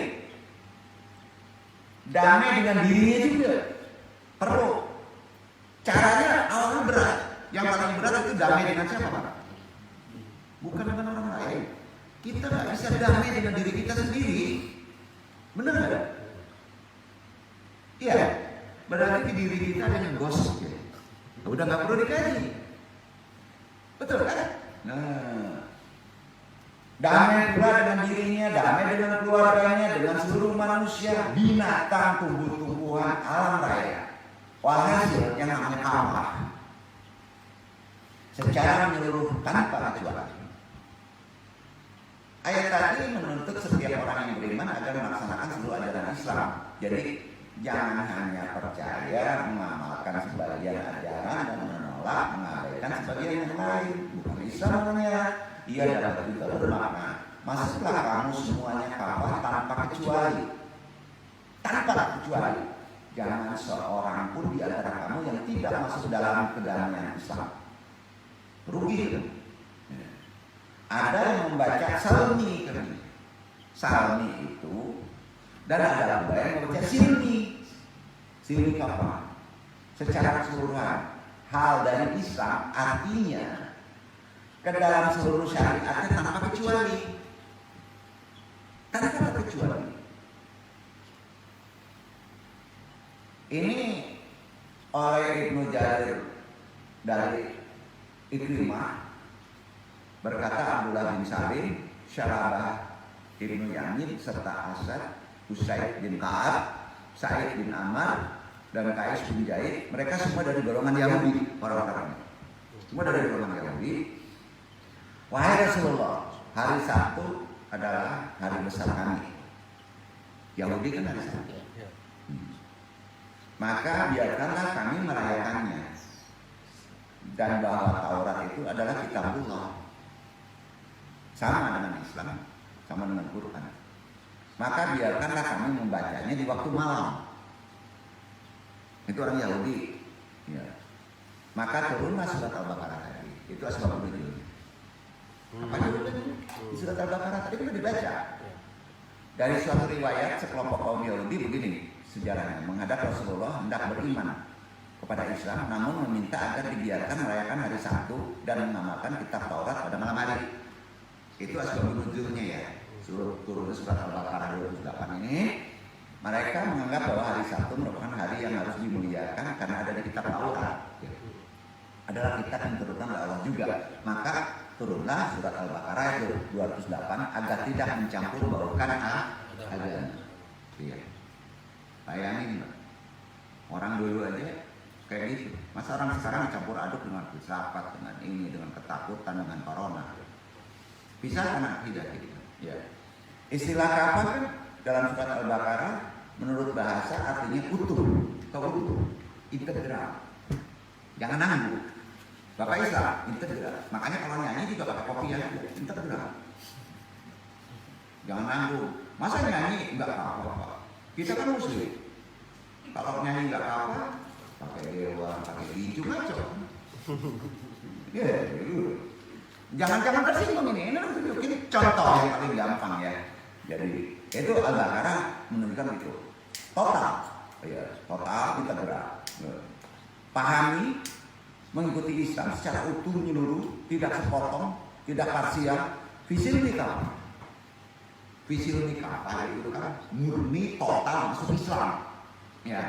Damai dengan dirinya juga. Perlu. Caranya awalnya berat. Yang paling berat itu damai dengan siapa Pak? Bukan dengan orang lain. Kita nggak bisa damai dengan diri kita sendiri. Benar nggak? Iya. Berarti diri kita ada yang gosok. Ya. Udah nggak perlu dikaji. Betul kan? Nah, damai pula dengan dirinya, damai dengan keluarganya, dengan seluruh manusia, binatang, tumbuh-tumbuhan. keseluruhan alam raya. Walhasil yang namanya kafah secara menyeluruh tanpa kecuali. Ayat tadi menuntut setiap orang yang beriman agar melaksanakan seluruh ajaran Islam. Jadi jangan hanya percaya, mengamalkan sebagian ajaran dan menolak, mengabaikan sebagian yang lain. Bukan Islam namanya. Ia dapat juga bermakna, masuklah kamu semuanya kafah tanpa kecuali. Tanpa kecuali. Jangan seorang pun di antara kamu yang tidak masuk dalam kedamaian Islam. Rugi. Ada yang membaca salmi. Salmi itu, dan ada pula yang membaca silmi. Silmi kafah. Secara keseluruhan, hal dari Islam artinya ke dalam seluruh syariatnya tanpa kecuali. Tanpa kecuali. Ini oleh Ibnu Jarir dari Ikrimah berkata Abdullah bin Salim, Syarabah Ibnu Yamin serta Asad, Usaid bin Ka'ab, Sa'id bin Ammar dan Qais bin Zaid, mereka semua dari golongan Yahudi, orang-orangnya. Semua dari golongan Yahudi. Wahai Rasulullah, hari Sabtu adalah hari besar kami. Yahudi kan hari Sabtu. Maka biarkanlah kami merayakannya. Dan bahwa Taurat itu adalah kitabullah. Sama dengan Islam, sama dengan Quran. Maka biarkanlah kami membacanya di waktu malam. Itu orang Yahudi. Ya. Maka turunlah surat Al-Baqarah tadi. Itu asbab nuzul. Apa judulnya? Di surat Al-Baqarah tadi kita dibaca. Dari suatu riwayat sekelompok kaum Yahudi begini sejarahnya, menghadap Rasulullah hendak beriman kepada Islam, namun meminta agar dibiarkan merayakan hari Sabtu dan mengamalkan kitab Taurat pada malam hari. Itu asbab nuzulnya ya. Turun surat Al-Baqarah 28 ini, mereka menganggap bahwa hari Sabtu merupakan hari yang harus dimuliakan karena ada di kitab Taurat. Adalah kitab yang turunkan oleh Allah juga. Maka turunlah surat Al-Baqarah itu 208 agar tidak mencampur baukan agama. Iya. Bayangin, orang dulu aja kayak gitu. Masa orang sekarang campur aduk dengan filsafat, dengan ini, dengan ketakutan, dengan corona. Bisa kan tidak gitu? Ya. Istilah kafah kan dalam surat Al-Baqarah menurut bahasa artinya utuh, utuh, integral. Jangan nanggung. Bapak Islam integral. Makanya kalau nyanyi juga pakai kopiah integral. Jangan nanggung. Masa nyanyi enggak apa-apa? Kita kan muslim. Kalau nyanyi enggak apa-apa, pakai dewa, pakai biju ngaco. Ya, jangan tersinggung ini tunjukin contoh yang paling gampang ya. Jadi itu Al-Baqarah menunjukkan itu total, ya total integral. Pahami, mengikuti Islam secara utuh menyeluruh, tidak sepotong, tidak parsial. Visil nikah itu kan murni total masuk Islam, ya.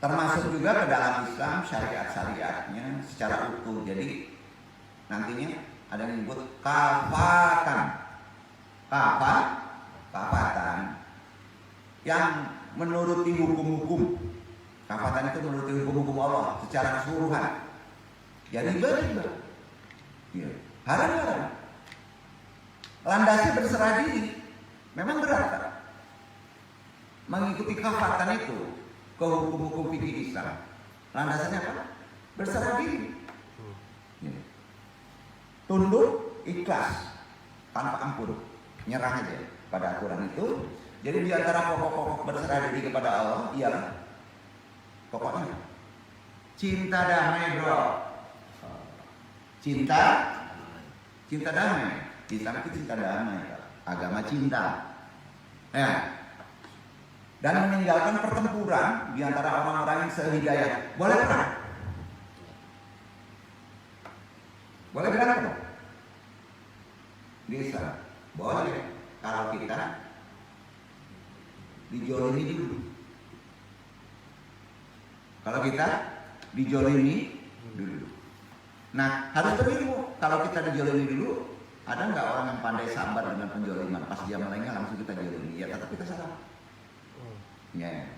Termasuk juga ke dalam Islam syariat-syariatnya secara utuh. Jadi nantinya ada yang disebut kafatan, kafatan yang menuruti hukum-hukum. Kafatan itu menuruti hukum-hukum Allah secara keseluruhan. Jadi beribadah. Ya. Haram. Landasnya berserah diri. Memang berat. Mengikuti kafatan itu ke hukum-hukum fikih Islam. Landasannya apa? Berserah diri. Ya. Tunduk, ikhlas, tanpa ampun, nyerah aja pada aturan itu. Jadi di antara pokok-pokok berserah diri kepada Allah ialah pokoknya cinta damai, bro. Cinta damai. Islam itu cinta damai, agama cinta. Ya. Dan meninggalkan pertempuran di antara orang-orang yang sehidayah. Boleh perang? Boleh berantem? Bisa. Boleh. Kalau kita dijolimi dulu. Kalau kita dijolimi dulu. Nah, harus berilmu. Kalau kita dijolimi dulu, ada nggak orang yang pandai sabar dengan penjoliman? Pas dia melengah langsung kita jolimi. Ya, tetap kita salah. Ya.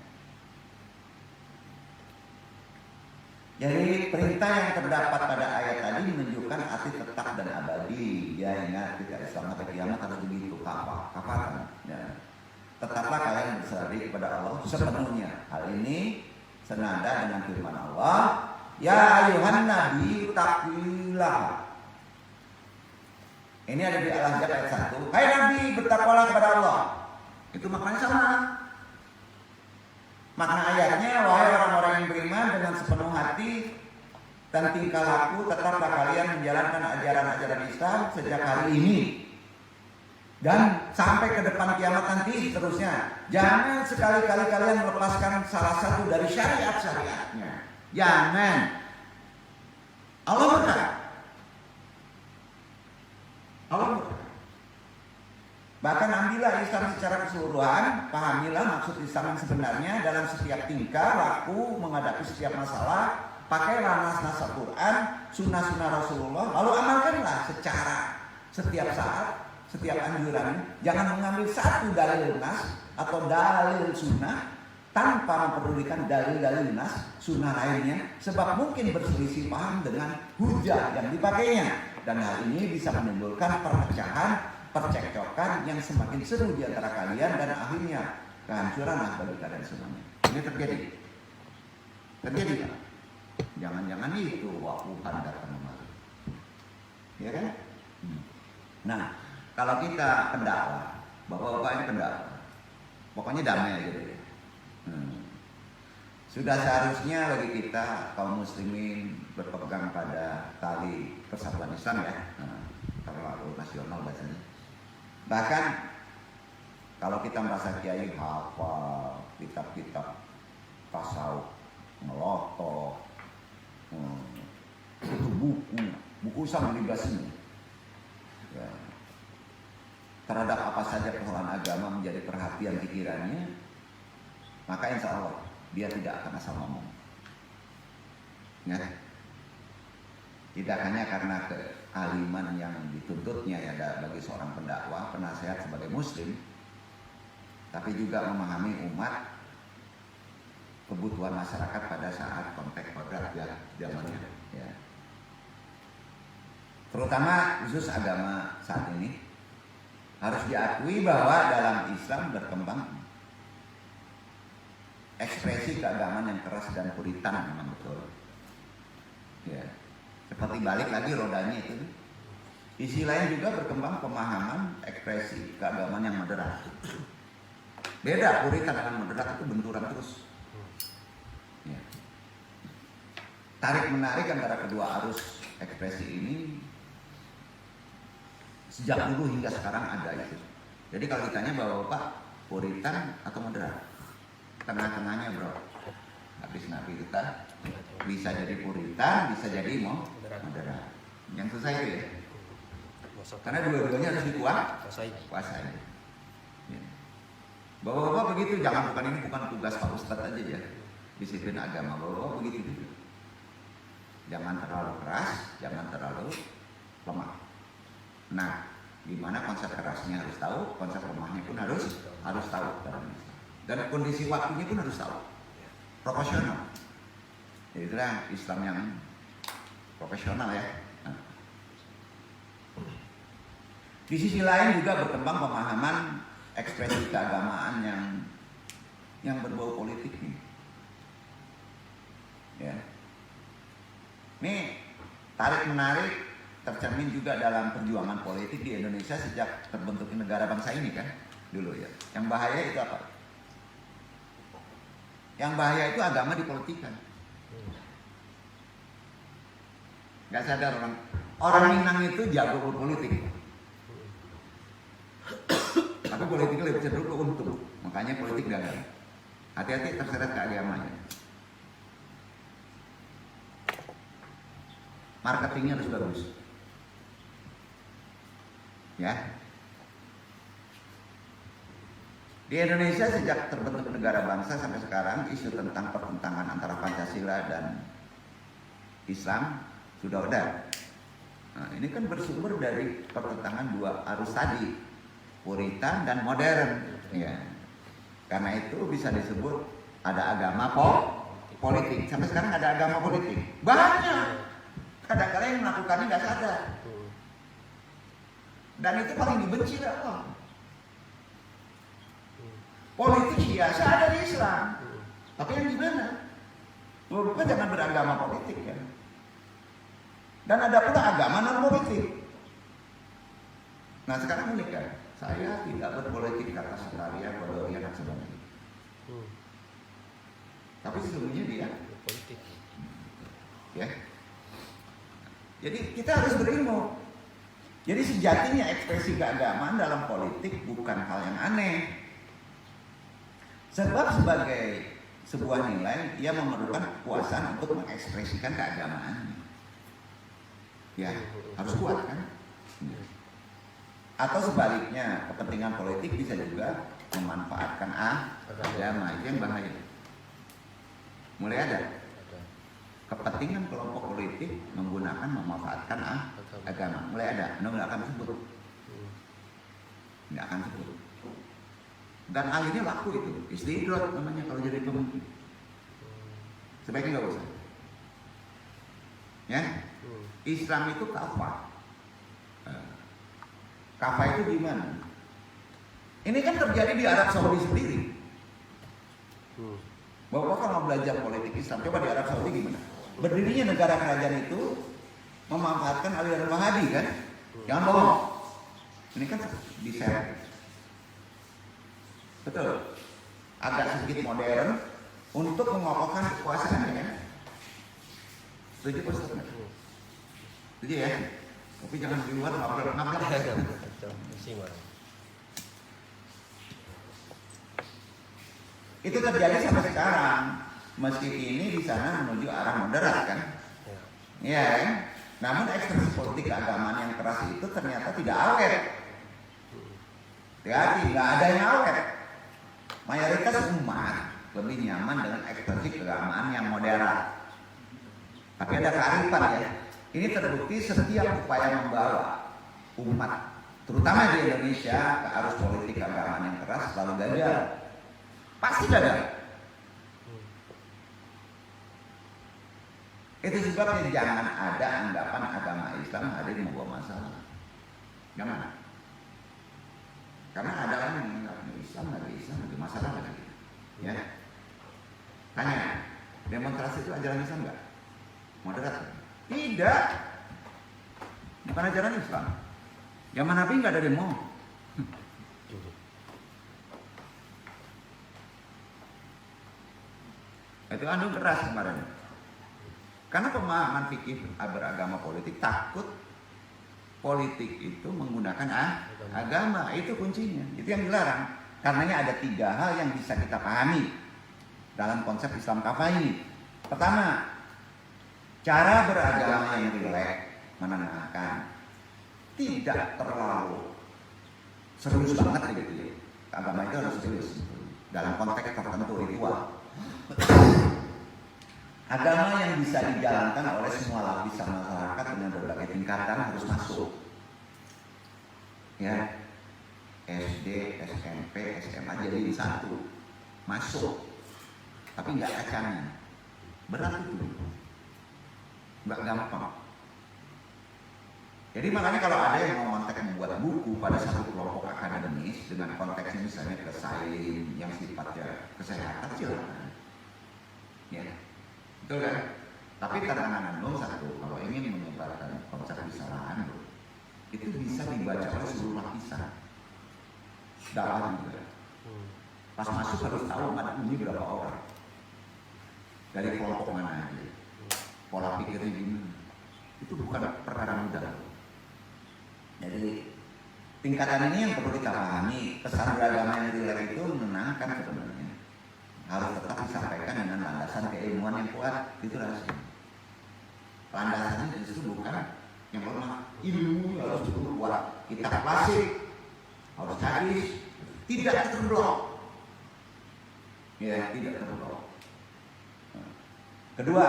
Jadi perintah yang terdapat pada ayat tadi menunjukkan arti tetap dan abadi. Ya, ingat ketika Islam sampai kiamat harus begitu. Kapan? Ya. Tetaplah kalian berserah diri kepada Allah sepenuhnya. Hal ini senada dengan firman Allah, ya ayuhan nabi taqillah. Ini ada di Al-Ahzab ayat 1. Hai nabi, bertakwalah kepada Allah. Itu maknanya sama. Makna ayatnya, wahai orang-orang yang beriman, dengan sepenuh hati dan tingkah laku tetaplah kalian menjalankan ajaran-ajaran Islam sejak hari ini dan sampai ke depan kiamat nanti seterusnya. Jangan sekali-kali kalian melepaskan salah satu dari syariat-syariatnya. Jangan. Allah murka. Allah murka. Bahkan ambillah Islam secara keseluruhan, pahamilah maksud Islam yang sebenarnya dalam setiap tingkah laku menghadapi setiap masalah. Pakailah nas-nas Al-Quran, sunnah-sunnah Rasulullah, lalu amalkanlah secara setiap saat, setiap anjuran. Jangan mengambil satu dalil nas atau dalil sunnah tanpa memperdulikan dalil-dalil nas sunnah lainnya, sebab mungkin berselisih paham dengan hujah yang dipakainya, dan hal ini bisa menimbulkan perpecahan, percekcokan yang semakin seru di antara kalian, dan akhirnya kehancuran bagi kalian semuanya. Ini terjadi Pak. Jangan-jangan itu wakuhan datang kemari, ya kan? Nah, kalau kita pendakwah, bapak-bapak ini pendakwah, pokoknya damai aja deh. Sudah seharusnya bagi kita kaum muslimin berpegang pada tali persatuan Islam ya, terlalu nasional bahasanya. Bahkan kalau kita merasa kiai hafal kitab-kitab tasawuf, melotok, itu buku sama dibahasnya. Ya. Terhadap apa saja persoalan agama menjadi perhatian pikirannya, maka insya Allah dia tidak akan asal ngomong. Ya. Tidak hanya karena kealiman yang dituntutnya ya bagi seorang pendakwah, penasehat sebagai muslim, tapi juga memahami umat, kebutuhan masyarakat pada saat konteks kodrat ya zamannya. Ya. Terutama khusus agama saat ini harus diakui bahwa dalam Islam berkembang ekspresi keagamaan yang keras dan puritan memang betul. Ya. Seperti balik lagi rodanya itu. Di sisi lain juga berkembang pemahaman ekspresi keagamaan yang moderat. Beda puritan dengan moderat itu benturan terus. Ya. Tarik menarik antara kedua arus ekspresi ini sejak dulu hingga sekarang ada itu. Jadi kalau ditanya bahwa Bapak puritan atau moderat, tengah-tengahnya bro. Habis Nabi kita bisa jadi puritan, bisa jadi moderat. Yang susah itu ya. Karena dua-duanya harus dikuasai. Ya. Bapak-bapak begitu, bukan tugas Pak Ustadz aja ya. Disiplin agama bapak begitu juga. Jangan terlalu keras, jangan terlalu lemah. Nah, gimana konsep kerasnya harus tahu, konsep lemahnya pun harus tahu dan kondisi waktunya pun harus tahu. Proporsional. Jadi itulah Islam yang profesional ya. Nah. Di sisi lain juga berkembang pemahaman ekspresi keagamaan yang berbau politik nih. Ya. Ini tarik menarik tercermin juga dalam perjuangan politik di Indonesia sejak terbentuknya negara bangsa ini kan dulu ya. Yang bahaya itu apa? Yang bahaya itu agama dipolitikan. Gak sadar orang Minang itu jago berpolitik. Tapi politiknya lebih cenderung ke untung. Makanya politik gagal. Hati-hati terseret ke agamanya. Marketingnya harus bagus. Ya. Di Indonesia sejak terbentuk negara bangsa sampai sekarang isu tentang pertentangan antara Pancasila dan Islam sudah ada. Nah, ini kan bersumber dari pertentangan dua arus tadi, puritan dan modern. Ya. Karena itu bisa disebut ada agama politik. Sampai sekarang ada agama politik. Banyak. Kadang-kadang yang melakukannya nggak sadar. Dan itu paling dibenci oleh Allah. Politik biasa ada di Islam. Tapi yang gimana? Menurut gue jangan beragama politik ya. Dan ada pula agama non politik. Nah sekarang unik kan? Saya tidak berpolitik kata Sataria, Kodoria dan sebagainya. Tapi sesungguhnya dia politik. ya. Jadi kita harus berilmu. Jadi sejatinya ekspresi keagamaan dalam politik bukan hal yang aneh. Sebab sebagai sebuah nilai, ia memerlukan kekuasaan untuk mengekspresikan keagamaan. Ya, harus kuat kan? Atau sebaliknya, kepentingan politik bisa juga memanfaatkan agama. Itu yang bahaya. Mulai ada kepentingan kelompok politik menggunakan memanfaatkan agama. Mulai ada, nggak akan sebut. Nggak akan sebut. Dan akhirnya laku itu, istidrot namanya kalau jadi pemimpin. Sebaiknya nggak usah. Ya, Islam itu kafah. Kafah itu gimana? Ini kan terjadi di Arab Saudi sendiri. Bapak kalau belajar politik Islam, coba di Arab Saudi gimana? Berdirinya negara kerajaan itu memanfaatkan aliran Wahabi kan? Jangan bohong. Ini kan di-share. Betul. Agak sedikit modern untuk mengokohkan kekuasaannya kan? Setuju Pak Ustaz? Setuju ya? Tapi jangan di luar nabrak. Itu terjadi sampai sekarang. Meski kini di sana menuju arah moderat kan? Iya kan? Namun ekspresi politik keagamaan yang keras itu ternyata tidak awet. Hati-hati, nggak ada yang awet. Mayoritas umat lebih nyaman dengan ekspresi keagamaan yang moderat. Tapi ada kearifan ya. Ini terbukti setiap upaya membawa umat, terutama di Indonesia, ke arus politik keagamaan yang keras selalu gagal. Pasti gagal. Itu sebabnya jangan ada anggapan agama Islam hadir membawa masalah. Jangan. Karena ada orang yang menganggap Islam lagi masalah lagi. Ya. Tanya, demonstrasi itu ajaran Islam enggak? Moderat? Tidak. Bukan ajaran Islam. Zaman Nabi enggak ada demo. Itu anu keras kemarin. Karena pemahaman fikih beragama politik takut politik itu menggunakan agama, itu kuncinya. Itu yang dilarang. Karenanya ada 3 hal yang bisa kita pahami dalam konsep Islam kafah ini. Pertama, cara beragama yang rileks, menenangkan, tidak terlalu serius banget gitu ya. Agama itu harus serius dalam konteks tertentu ritual. Agama yang bisa dijalankan oleh semua lapisan masyarakat dengan berbagai tingkatan harus masuk. Ya, SD, SMP, SMA jadi satu masuk, tapi nggak kacangnya. Berat itu, nggak gampang. Jadi makanya kalau ada yang mau konteks membuat buku pada satu kelompok akademis dengan konteksnya misalnya ke sains yang sifatnya kesehatan, silakan. Ya. Betul kan? Tapi tantangan Anda satu, kalau ingin menyebarkan konsep kesalahan itu bisa dibaca oleh seluruh lapisan. Dakwah juga. Pas masuk harus tahu ini berapa orang, dari kelompok mana aja, pola pikirnya gimana. Itu bukan perkara mudah. Jadi tingkatan ini yang perlu kita pahami. Pesan beragama yang rileks itu menenangkan sebenarnya. Harus tetap disampaikan dengan landasan keilmuan yang kuat. Itu rahasia. Landasannya justru bukan yang lemah. Ilmu harus cukup kuat. Kitab klasik harus hadis, tidak terblok. Ya, tidak terblok. Kedua,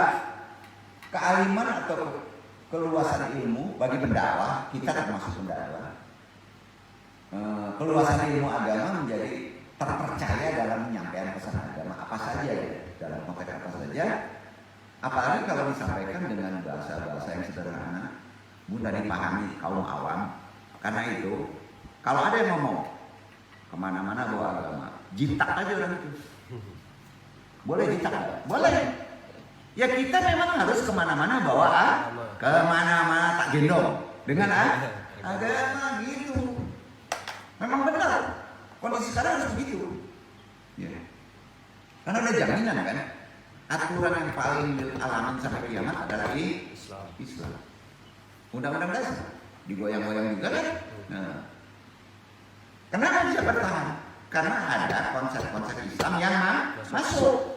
kealiman atau keluasan ilmu bagi pendakwah, kita termasuk pendakwah. Keluasan ilmu agama menjadi terpercaya dalam penyampaian pesan agama apa saja ya, dalam konteks apa saja. Apalagi kalau disampaikan dengan bahasa-bahasa yang sederhana, mudah dipahami kaum awam. Karena itu, kalau ada yang ngomong kemana-mana bawa agama, jitak aja orang itu. Boleh jitak? Boleh. Ya kita memang harus kemana-mana bawa kemana-mana tak gendong dengan agama gitu. Memang benar. Kondisi sekarang harus begitu. Ya. Karena ada jaminan kan. Aturan yang paling alamin sampai kiamat adalah Islam. Undang-undang dasar digoyang-goyang juga kan. Nah, kenapa bisa bertahan? Karena ada konsep-konsep Islam yang masuk.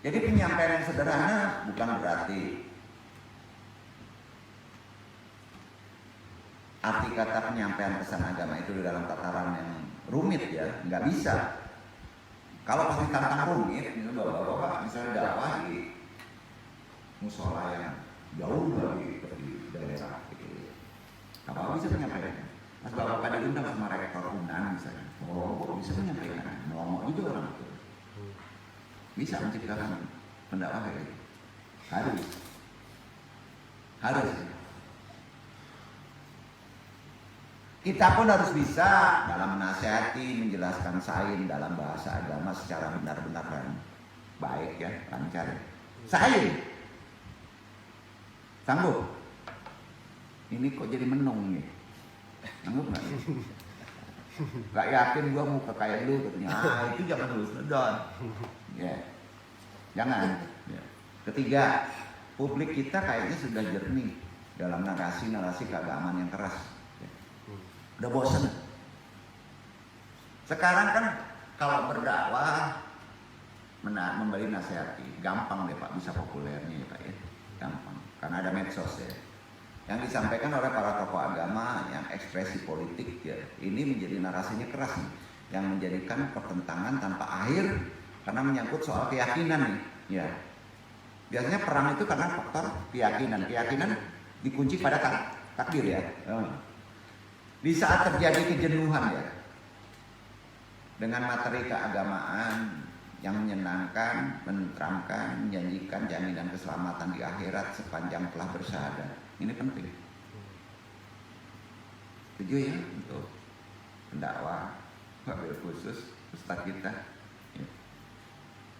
Jadi penyampaian yang sederhana bukan berarti arti kata penyampaian pesan agama itu di dalam tataran yang rumit ya, nggak bisa. Kalau pasti tantang rumit, misalnya bapak-bapak misalnya dakwah di musola yang jauh dari daerah, gitu. Apa bisa menyampaikan? Mas bapak diundang sama rektor Unan misalnya, bisa menyampaikan, ngomong juga orang itu. Bisa menciptakan pendakwah kayak gitu. Harus. Kita pun harus bisa dalam menasihati, menjelaskan sain dalam bahasa agama secara benar-benar dan baik ya, lancar. Sain, sanggup? Ini kok jadi menung nih? Sanggup nggak? Gak yakin gua mau kayak lu katanya. Itu jangan dulu sedon. Ya, jangan. Ya. Ketiga, publik kita kayaknya sudah jernih dalam narasi keagamaan yang keras. Ya. Udah bosan. Sekarang kan kalau berdakwah memberi nasihati, gampang deh Pak, bisa populernya ya Pak ya, gampang. Karena ada medsos ya. Yang disampaikan oleh para tokoh agama yang ekspresi politik ya, ini menjadi narasinya keras nih, yang menjadikan pertentangan tanpa akhir karena menyangkut soal keyakinan nih. Ya, biasanya perang itu karena faktor keyakinan. Keyakinan dikunci pada takdir ya. Di saat terjadi kejenuhan ya, dengan materi keagamaan yang menyenangkan, menenteramkan, menjanjikan jaminan keselamatan di akhirat sepanjang telah bersyahadat. Ini penting. Setuju ya untuk pendakwah, wabil khusus ustaz kita. Ya.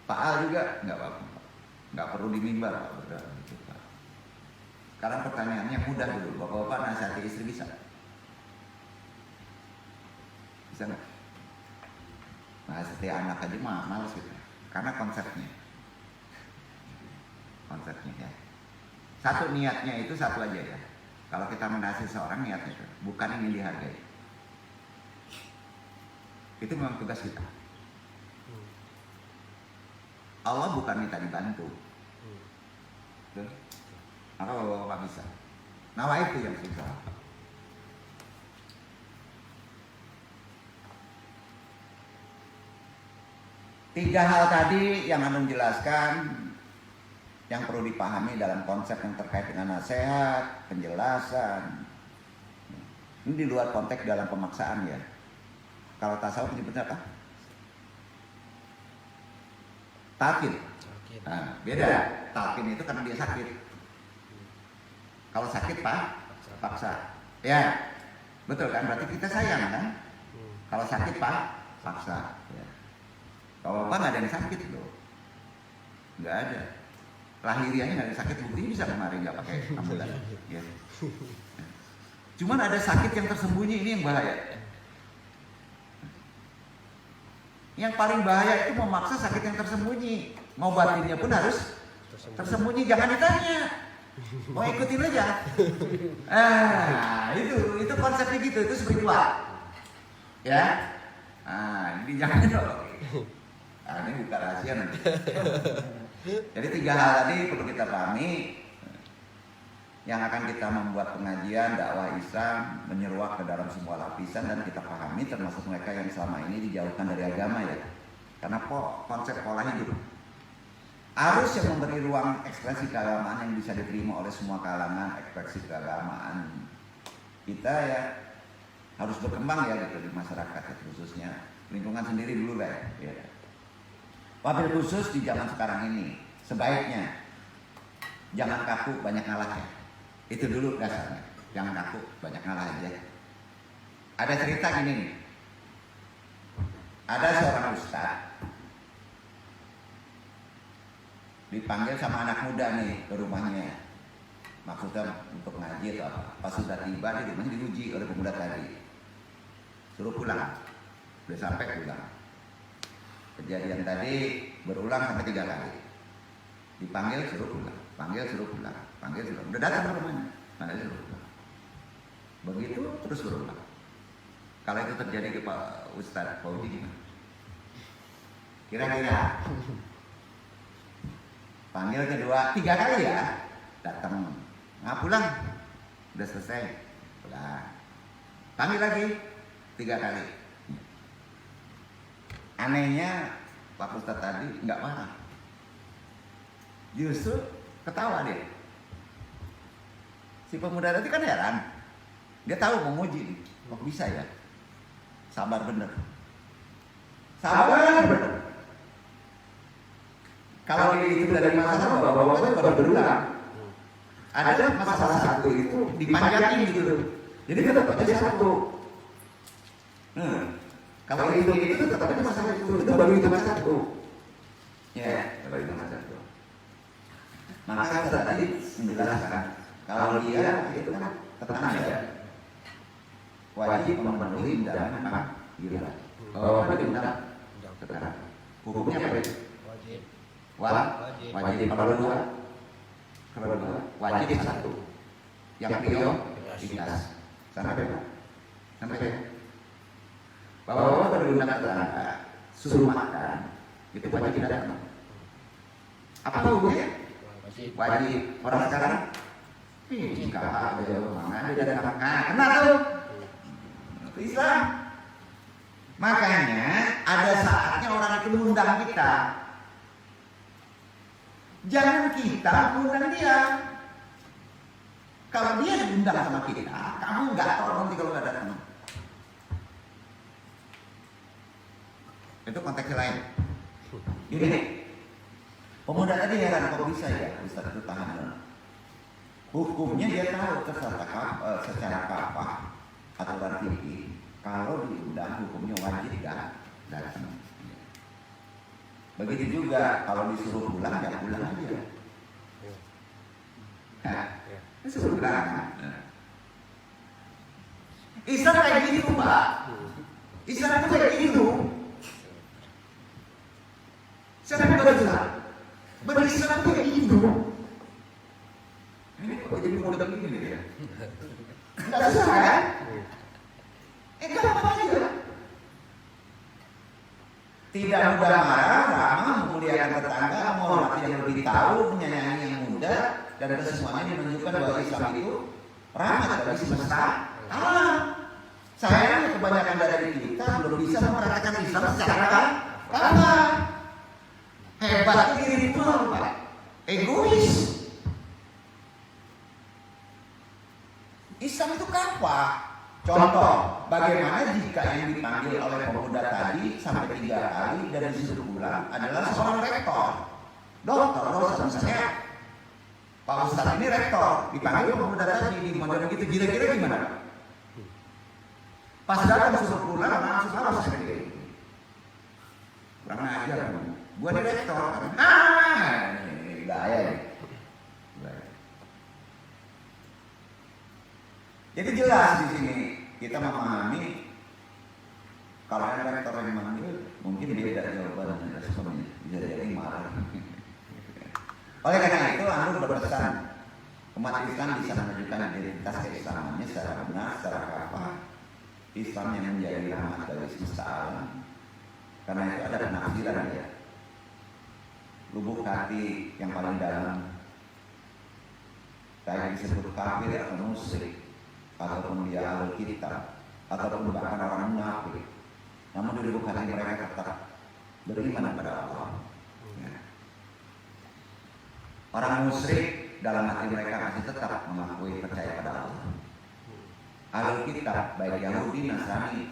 Pak Al juga nggak apa-apa, nggak perlu di mimbar Pak berdakwah gitu Pak. Sekarang pertanyaannya mudah dulu, bapak-bapak nasihati istri bisa? Bisa nggak? Nasihati anak aja malas gitu, karena konsepnya ya. Satu niatnya itu satu aja ya. Kalau kita menasihati seorang niatnya itu bukan ingin dihargai. Itu memang tugas kita. Allah bukan minta dibantu. Maka bapak bisa. Nah itu yang susah. Tiga hal tadi yang Anda jelaskan yang perlu dipahami dalam konsep yang terkait dengan nasihat, penjelasan. Ini di luar konteks dalam pemaksaan ya. Kalau tasawuf menyebutnya apa? Talqin. Nah, beda. Talqin itu karena dia sakit. Kalau sakit paksa. Ya, betul kan? Berarti kita sayang kan? Kalau sakit paksa. Ya. Kalau apa nggak ada yang sakit loh, nggak ada. Lahiriahnya nggak ada sakit, buktinya bisa kemarin nggak pakai ambulan. Ya. Cuman ada sakit yang tersembunyi, ini yang bahaya. Yang paling bahaya itu memaksa sakit yang tersembunyi. Ngobatinnya pun harus tersembunyi, jangan ditanya. Mau ikutin aja. Itu konsepnya gitu, itu spiritual. Ya. Ini jangan dong. Ini bukan rahasia nanti. Jadi tiga hal tadi perlu kita pahami yang akan kita membuat pengajian dakwah Islam menyeruak ke dalam semua lapisan dan kita pahami termasuk mereka yang selama ini dijauhkan dari agama ya. Karena konsep pola hidup arus yang memberi ruang ekspresi keagamaan yang bisa diterima oleh semua kalangan, ekspresi keagamaan kita ya harus berkembang ya gitu di masyarakat khususnya lingkungan sendiri dulu lah ya. Wabil khusus di zaman sekarang ini sebaiknya jangan kaku banyak ngalah ya. Itu dulu dasarnya. Jangan kaku banyak ngalah aja. Ada cerita gini nih. Ada seorang ustaz dipanggil sama anak muda nih ke rumahnya. Maksudnya untuk ngaji atau apa. Pas sudah tiba di rumahnya diuji oleh pemuda tadi. Suruh pulang. Udah sampai pulang. Kejadian tadi berulang sampai 3 kali. Dipanggil suruh pulang. Panggil suruh pulang. Panggil suruh pulang. Udah datang ke rumahnya. Panggil suruh pulang. Begitu terus berulang. Kalau itu terjadi ke Pak Ustadz Fauzi gimana? Kira-kira panggil kedua 3 kali ya. Datang. Nggak pulang. Udah selesai. Pulang. Panggil lagi 3 kali. Anehnya Pak Ustadz tadi nggak marah. Justru ketawa dia. Si pemuda tadi kan heran. Dia tahu mau nguji nih. Kok bisa ya? Sabar bener. Sabar bener. Kalau itu dari masalah bahwa baru berulang. Ada masalah satu itu dipanjangin gitu. Jadi tetap aja satu. Kalau itu tetap aja masalah itu baru itu masalah satu. Ya, baru itu masalah satu. Maka tadi menjelaskan kalau dia itu kan tetangga wajib memenuhi undangan panggilan. Oh, undang tetangga. Hukumnya apa itu? Wajib. Kalau dua wajib satu. Yang prioritas sampai bahwa berundang tetangga suruh makan itu wajib datang. Apa hukumnya? Wajib. Orang sekarang jika ada mana dia datang. Kena tuh Islam. Makanya ada saatnya orang itu mengundang kita. Jangan kita mengundang dia. Kalau dia diundang sama kita, kamu nggak tahu nanti kalau nggak datang. Itu konteksnya lain. Gini, pemuda tadi heran kok bisa ya Ustaz itu tahan. Hukumnya dia tahu secara apa aturan fikih. Kalau diundang hukumnya wajib datang. Begitu juga kalau disuruh pulang ya pulang aja. Disuruh pulang. Islam kayak gitu Pak. Islam itu kayak gitu. Saya berislam. Berislam itu kayak gitu. Ini kok jadi model begini ya? Enggak susah kan? Gampang aja. Tidak mudah marah, ramah, memuliakan tetangga, menghormati yang lebih tahu, menyayangi yang muda, dan kesemuanya menunjukkan bahwa Islam itu rahmat bagi semesta alam. Sayangnya kebanyakan dari kita belum bisa mempraktikkan Islam secara kalah. Hebatnya diri itu apa? Egois. Islam itu kapal. Contoh, bagaimana jika yang dipanggil oleh pemuda tadi sampai 3 kali dan disuruh pulang adalah seorang rektor, dokter misalnya, Pak Ustadz ini rektor, dipanggil pemuda tadi di model gitu, kira-kira gimana? Pas datang suruh pulang, langsung harus segede. Kurang ajar, gua ini rektor, ini gaya nih. Jadi jelas di sini kita memahami kalau ada rektor yang manggil mungkin beda jawaban dan responnya, bisa jadi marah. Oleh karena itu, Anu berpesan umat Islam bisa menunjukkan identitas keislamannya secara benar, secara kafah. Islam yang menjadi rahmat bagi semesta alam. Karena itu ada penafsiran ya. Lubuk hati yang paling dalam, kayak disebut kafir atau musyrik, ataupun dia ahli kitab, ataupun bahkan orang munafik. Namun di lubuk hati mereka tetap beriman pada Allah. Ya. Orang musyrik dalam hati mereka masih tetap mengakui percaya pada Allah. ahli kitab baik Yahudi, Nasrani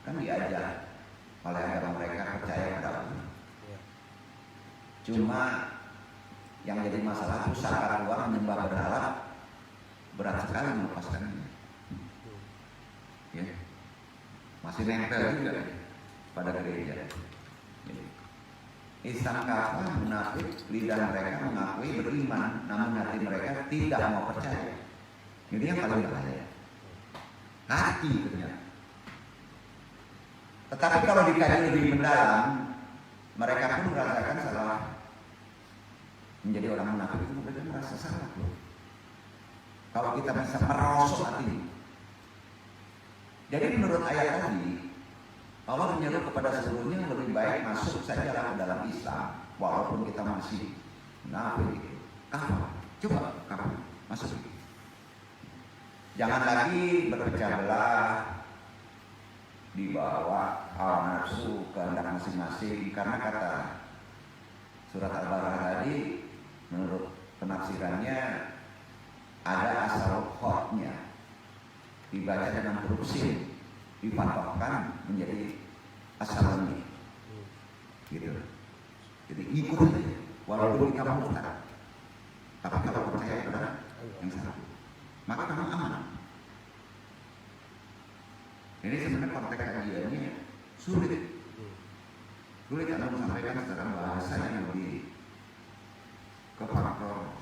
kan diajar oleh agama mereka percaya pada Allah. Cuma yang jadi masalah pusaka keluar menyembah berhala berat sekali melepaskannya. Ya. Masih nempel juga pada gereja. Islam kafir, munafik, lidah mereka mengakui beriman, namun hati mereka tidak mau percaya. Ini yang paling bahaya. Hati ternyata. Tetapi kalau dikaji lebih mendalam, mereka pun merasakan salah. Menjadi orang munafik itu mereka merasa salah. Kalau kita bisa merosot hati. Jadi menurut ayat tadi, Allah menyuruh kepada seluruhnya lebih baik masuk saja ke dalam Islam, walaupun kita masih munafik. Coba kamu masuk. Jangan lagi berpecah belah, dibawa hawa nafsu kehendak masing-masing, karena kata surat Al-Baqarah tadi, menurut penafsirannya ada asal khotnya, dibaca dengan huruf sin, dipatokkan menjadi asalnya, gitu. Jadi ikut aja, walaupun kita murtad, tapi kalau percaya kepada yang satu, maka kamu aman. Ini sebenarnya konteks kajiannya sulit karena menyampaikan secara bahasa yang lebih ke faktor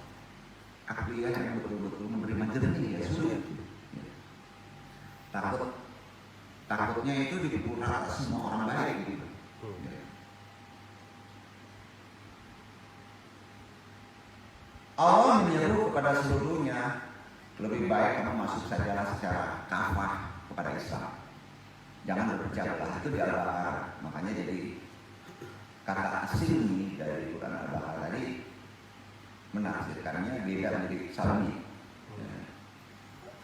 akliyah yang betul-betul menerima jernih, ya sulit. Takutnya itu dipukul rata semua orang baik gitu. Allah menyeru kepada seluruhnya, lebih baik kamu masuk sajalah secara kafah kepada Islam. Jangan berpecah belah, itu di Al-Baqarah. Makanya jadi kata asli dari Quran Al-Baqarah tadi menafsirkannya beda menjadi salmi.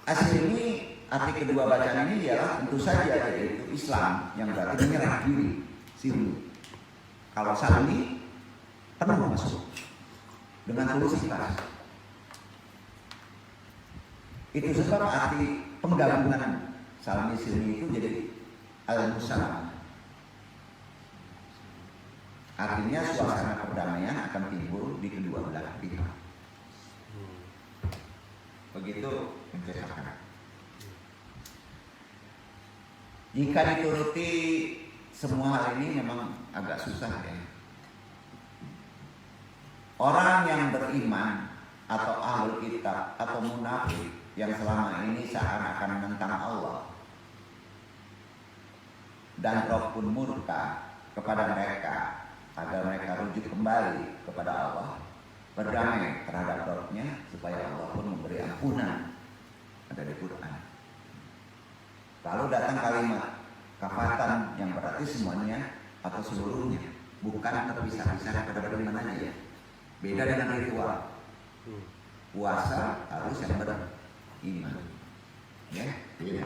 Asli ini arti kedua bacaan ini ialah tentu saja yaitu Islam yang berarti menyerah diri, sirmi. Kalau salmi penuh masuk dengan tulus ikhlas. Itu sebab arti penggabungan salmi sirmi itu jadi al-musalam. Artinya suasana perdamaian akan timbul di kedua belah pihak. Begitu menceritakan. Jika dituruti semua hal ini memang agak susah ya. Orang yang beriman atau ahlul kitab atau munafik yang selama ini seakan-akan menentang Allah dan Roh pun murka kepada mereka agar mereka rujuk kembali kepada Allah, berdamai terhadap Roh-Nya supaya Allah pun memberi ampunan. Ada di Quran. Lalu datang kalimat kafatan yang berarti semuanya atau seluruhnya, bukan terpisah-pisah pada beriman aja. Beda dengan ritual. Puasa harus yang beriman. Ya, beda.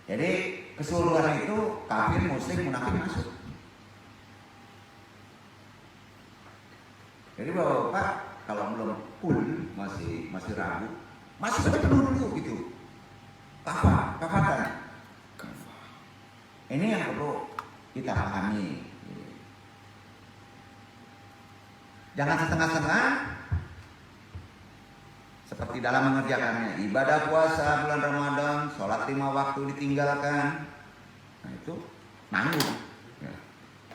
Jadi keseluruhan itu kafir, muslim, munafik masuk. Jadi Bapak kalau belum full masih ragu, masih baca dulu gitu. Kafatan. Ini yang perlu kita pahami. Jangan setengah-setengah seperti dalam mengerjakannya. Ibadah puasa bulan Ramadan, sholat 5 waktu ditinggalkan. Nah itu nanggung. Ya.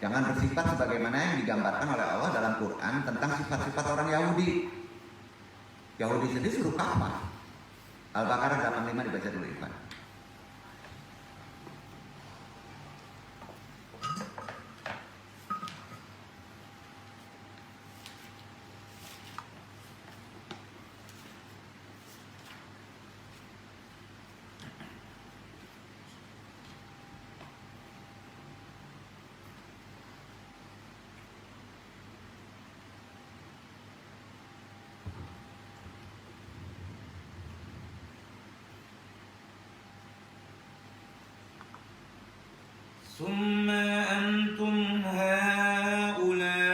Jangan bersifat sebagaimana yang digambarkan oleh Allah dalam Quran tentang sifat-sifat orang Yahudi. Yahudi sendiri suruh kafah. Al-Baqarah 85 dibaca dulu Ivan. ثم أنتم هؤلاء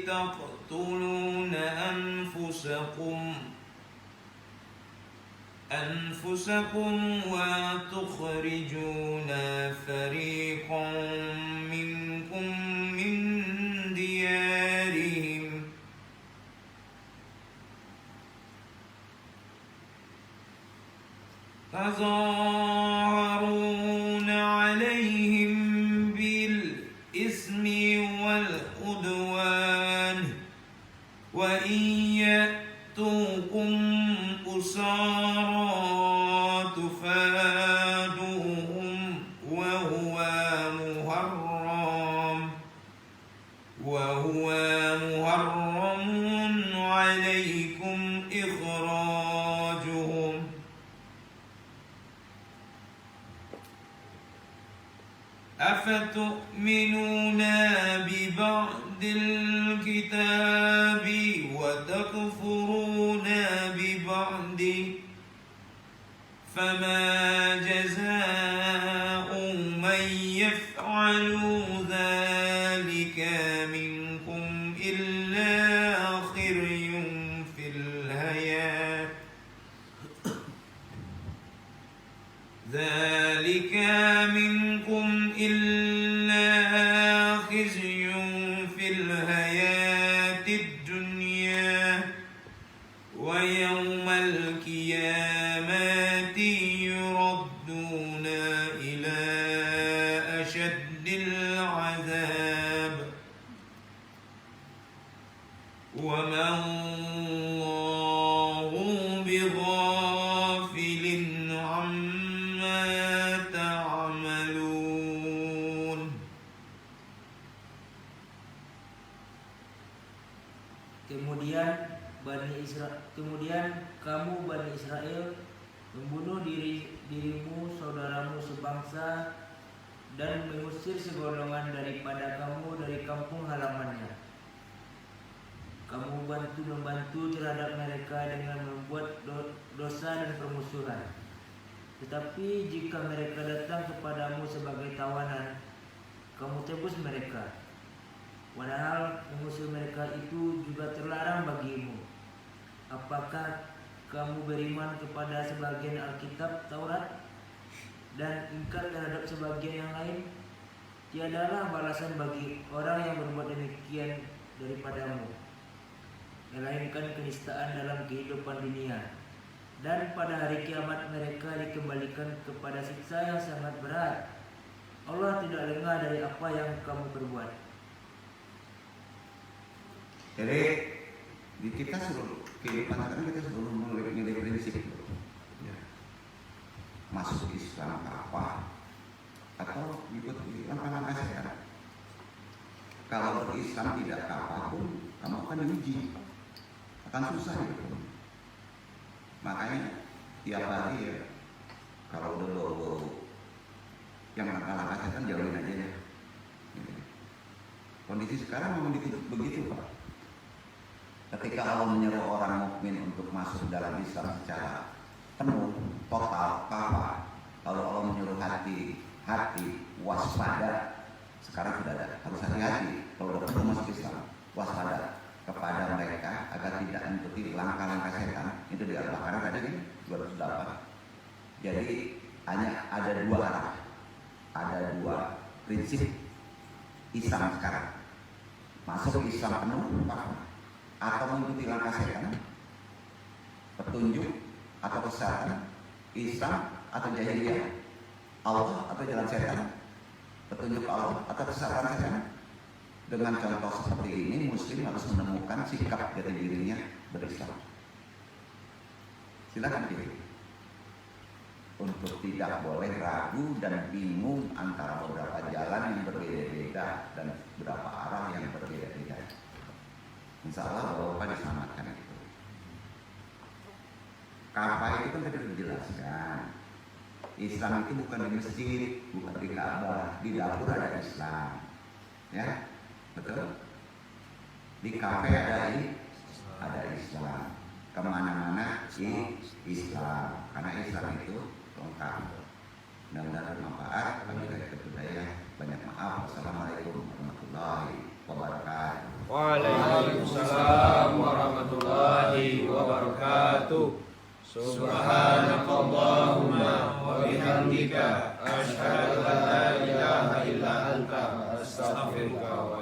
تقتلون أنفسكم أنفسكم وتخرجون فريقا منكم من ديارهم تظاهرون عليهم بالإثم والعدوان وإن يأتوكم أسارى تفادوهم وهو محرم عليكم إخراجهم أفتؤمنون ببعض الكتاب وتكفرون ببعض فما جزاء من يفعل ذلك منكم إلا خزي في الحياة الدنيا ويوم القيامة يردون إلى أشد العذاب وما الله بغافل عما تعملون. Kemudian kamu Bani Israel membunuh dirimu, saudaramu sebangsa, dan mengusir segolongan daripada kamu dari kampung halamannya. Kamu membantu terhadap mereka dengan membuat dosa dan permusuhan. Tetapi jika mereka datang kepadamu sebagai tawanan, kamu tebus mereka. Padahal mengusir mereka itu juga terlarang bagimu. Apakah kamu beriman kepada sebagian Alkitab Taurat dan ingkar terhadap sebagian yang lain? Tiadalah balasan bagi orang yang berbuat demikian daripadamu, melainkan kenistaan dalam kehidupan dunia, dan pada hari kiamat mereka dikembalikan kepada siksa yang sangat berat. Allah tidak lengah dari apa yang kamu perbuat. Jadi di kita seluruh kehidupan sekarang kita selalu memiliki prinsip ya. Masuk Islam apa atau ikut langkah-langkah sekarang. Kalau berislam tidak apapun, kamu akan diuji, akan susah gitu. Makanya tiap hari ya, kalau udah bau yang langkah-langkah setan jauhin aja ya. Kondisi sekarang memang begitu Pak. Ketika Allah menyuruh orang mukmin untuk masuk dalam Islam secara penuh, total, kafah. Kalau Allah menyuruh hati waspada, sekarang sudah ada, harus hati-hati. Kalau sudah penuh masuk Islam, waspada kepada mereka agar tidak mengikuti langkah-langkah setan. Itu di Al-Baqarah tadi 208. Jadi hanya ada dua arah, ada dua prinsip Islam sekarang. Masuk Islam penuh, kafah, atau mengikuti langkah setan, petunjuk atau kesesatan, Islam atau jahiliyah, Allah atau jalan setan, petunjuk Allah atau kesesatan setan. Dengan contoh seperti ini, Muslim harus menemukan sikap dari dirinya berislam. Silakan pilih untuk tidak boleh ragu dan bingung antara beberapa jalan yang berbeda-beda dan beberapa arah yang berbeda-beda. Insya Allah Bapak diselamatkan itu. Kafah itu kan tadi dijelaskan. Islam itu bukan di masjid, bukan di Ka'bah, di dapur ada Islam, ya betul. Di kafe ada Islam. Kemana-mana Islam, karena Islam itu lengkap. Mudah-mudahan bermanfaat. Wabillahi taufiq. Banyak maaf. Wassalamualaikum warahmatullahi wabarakatuh. Waalaikumsalam warahmatullahi wabarakatuh. Subhanallah. Allahumma wa bihamdika asyhadu an la ilaha illa anta astaghfiruka wa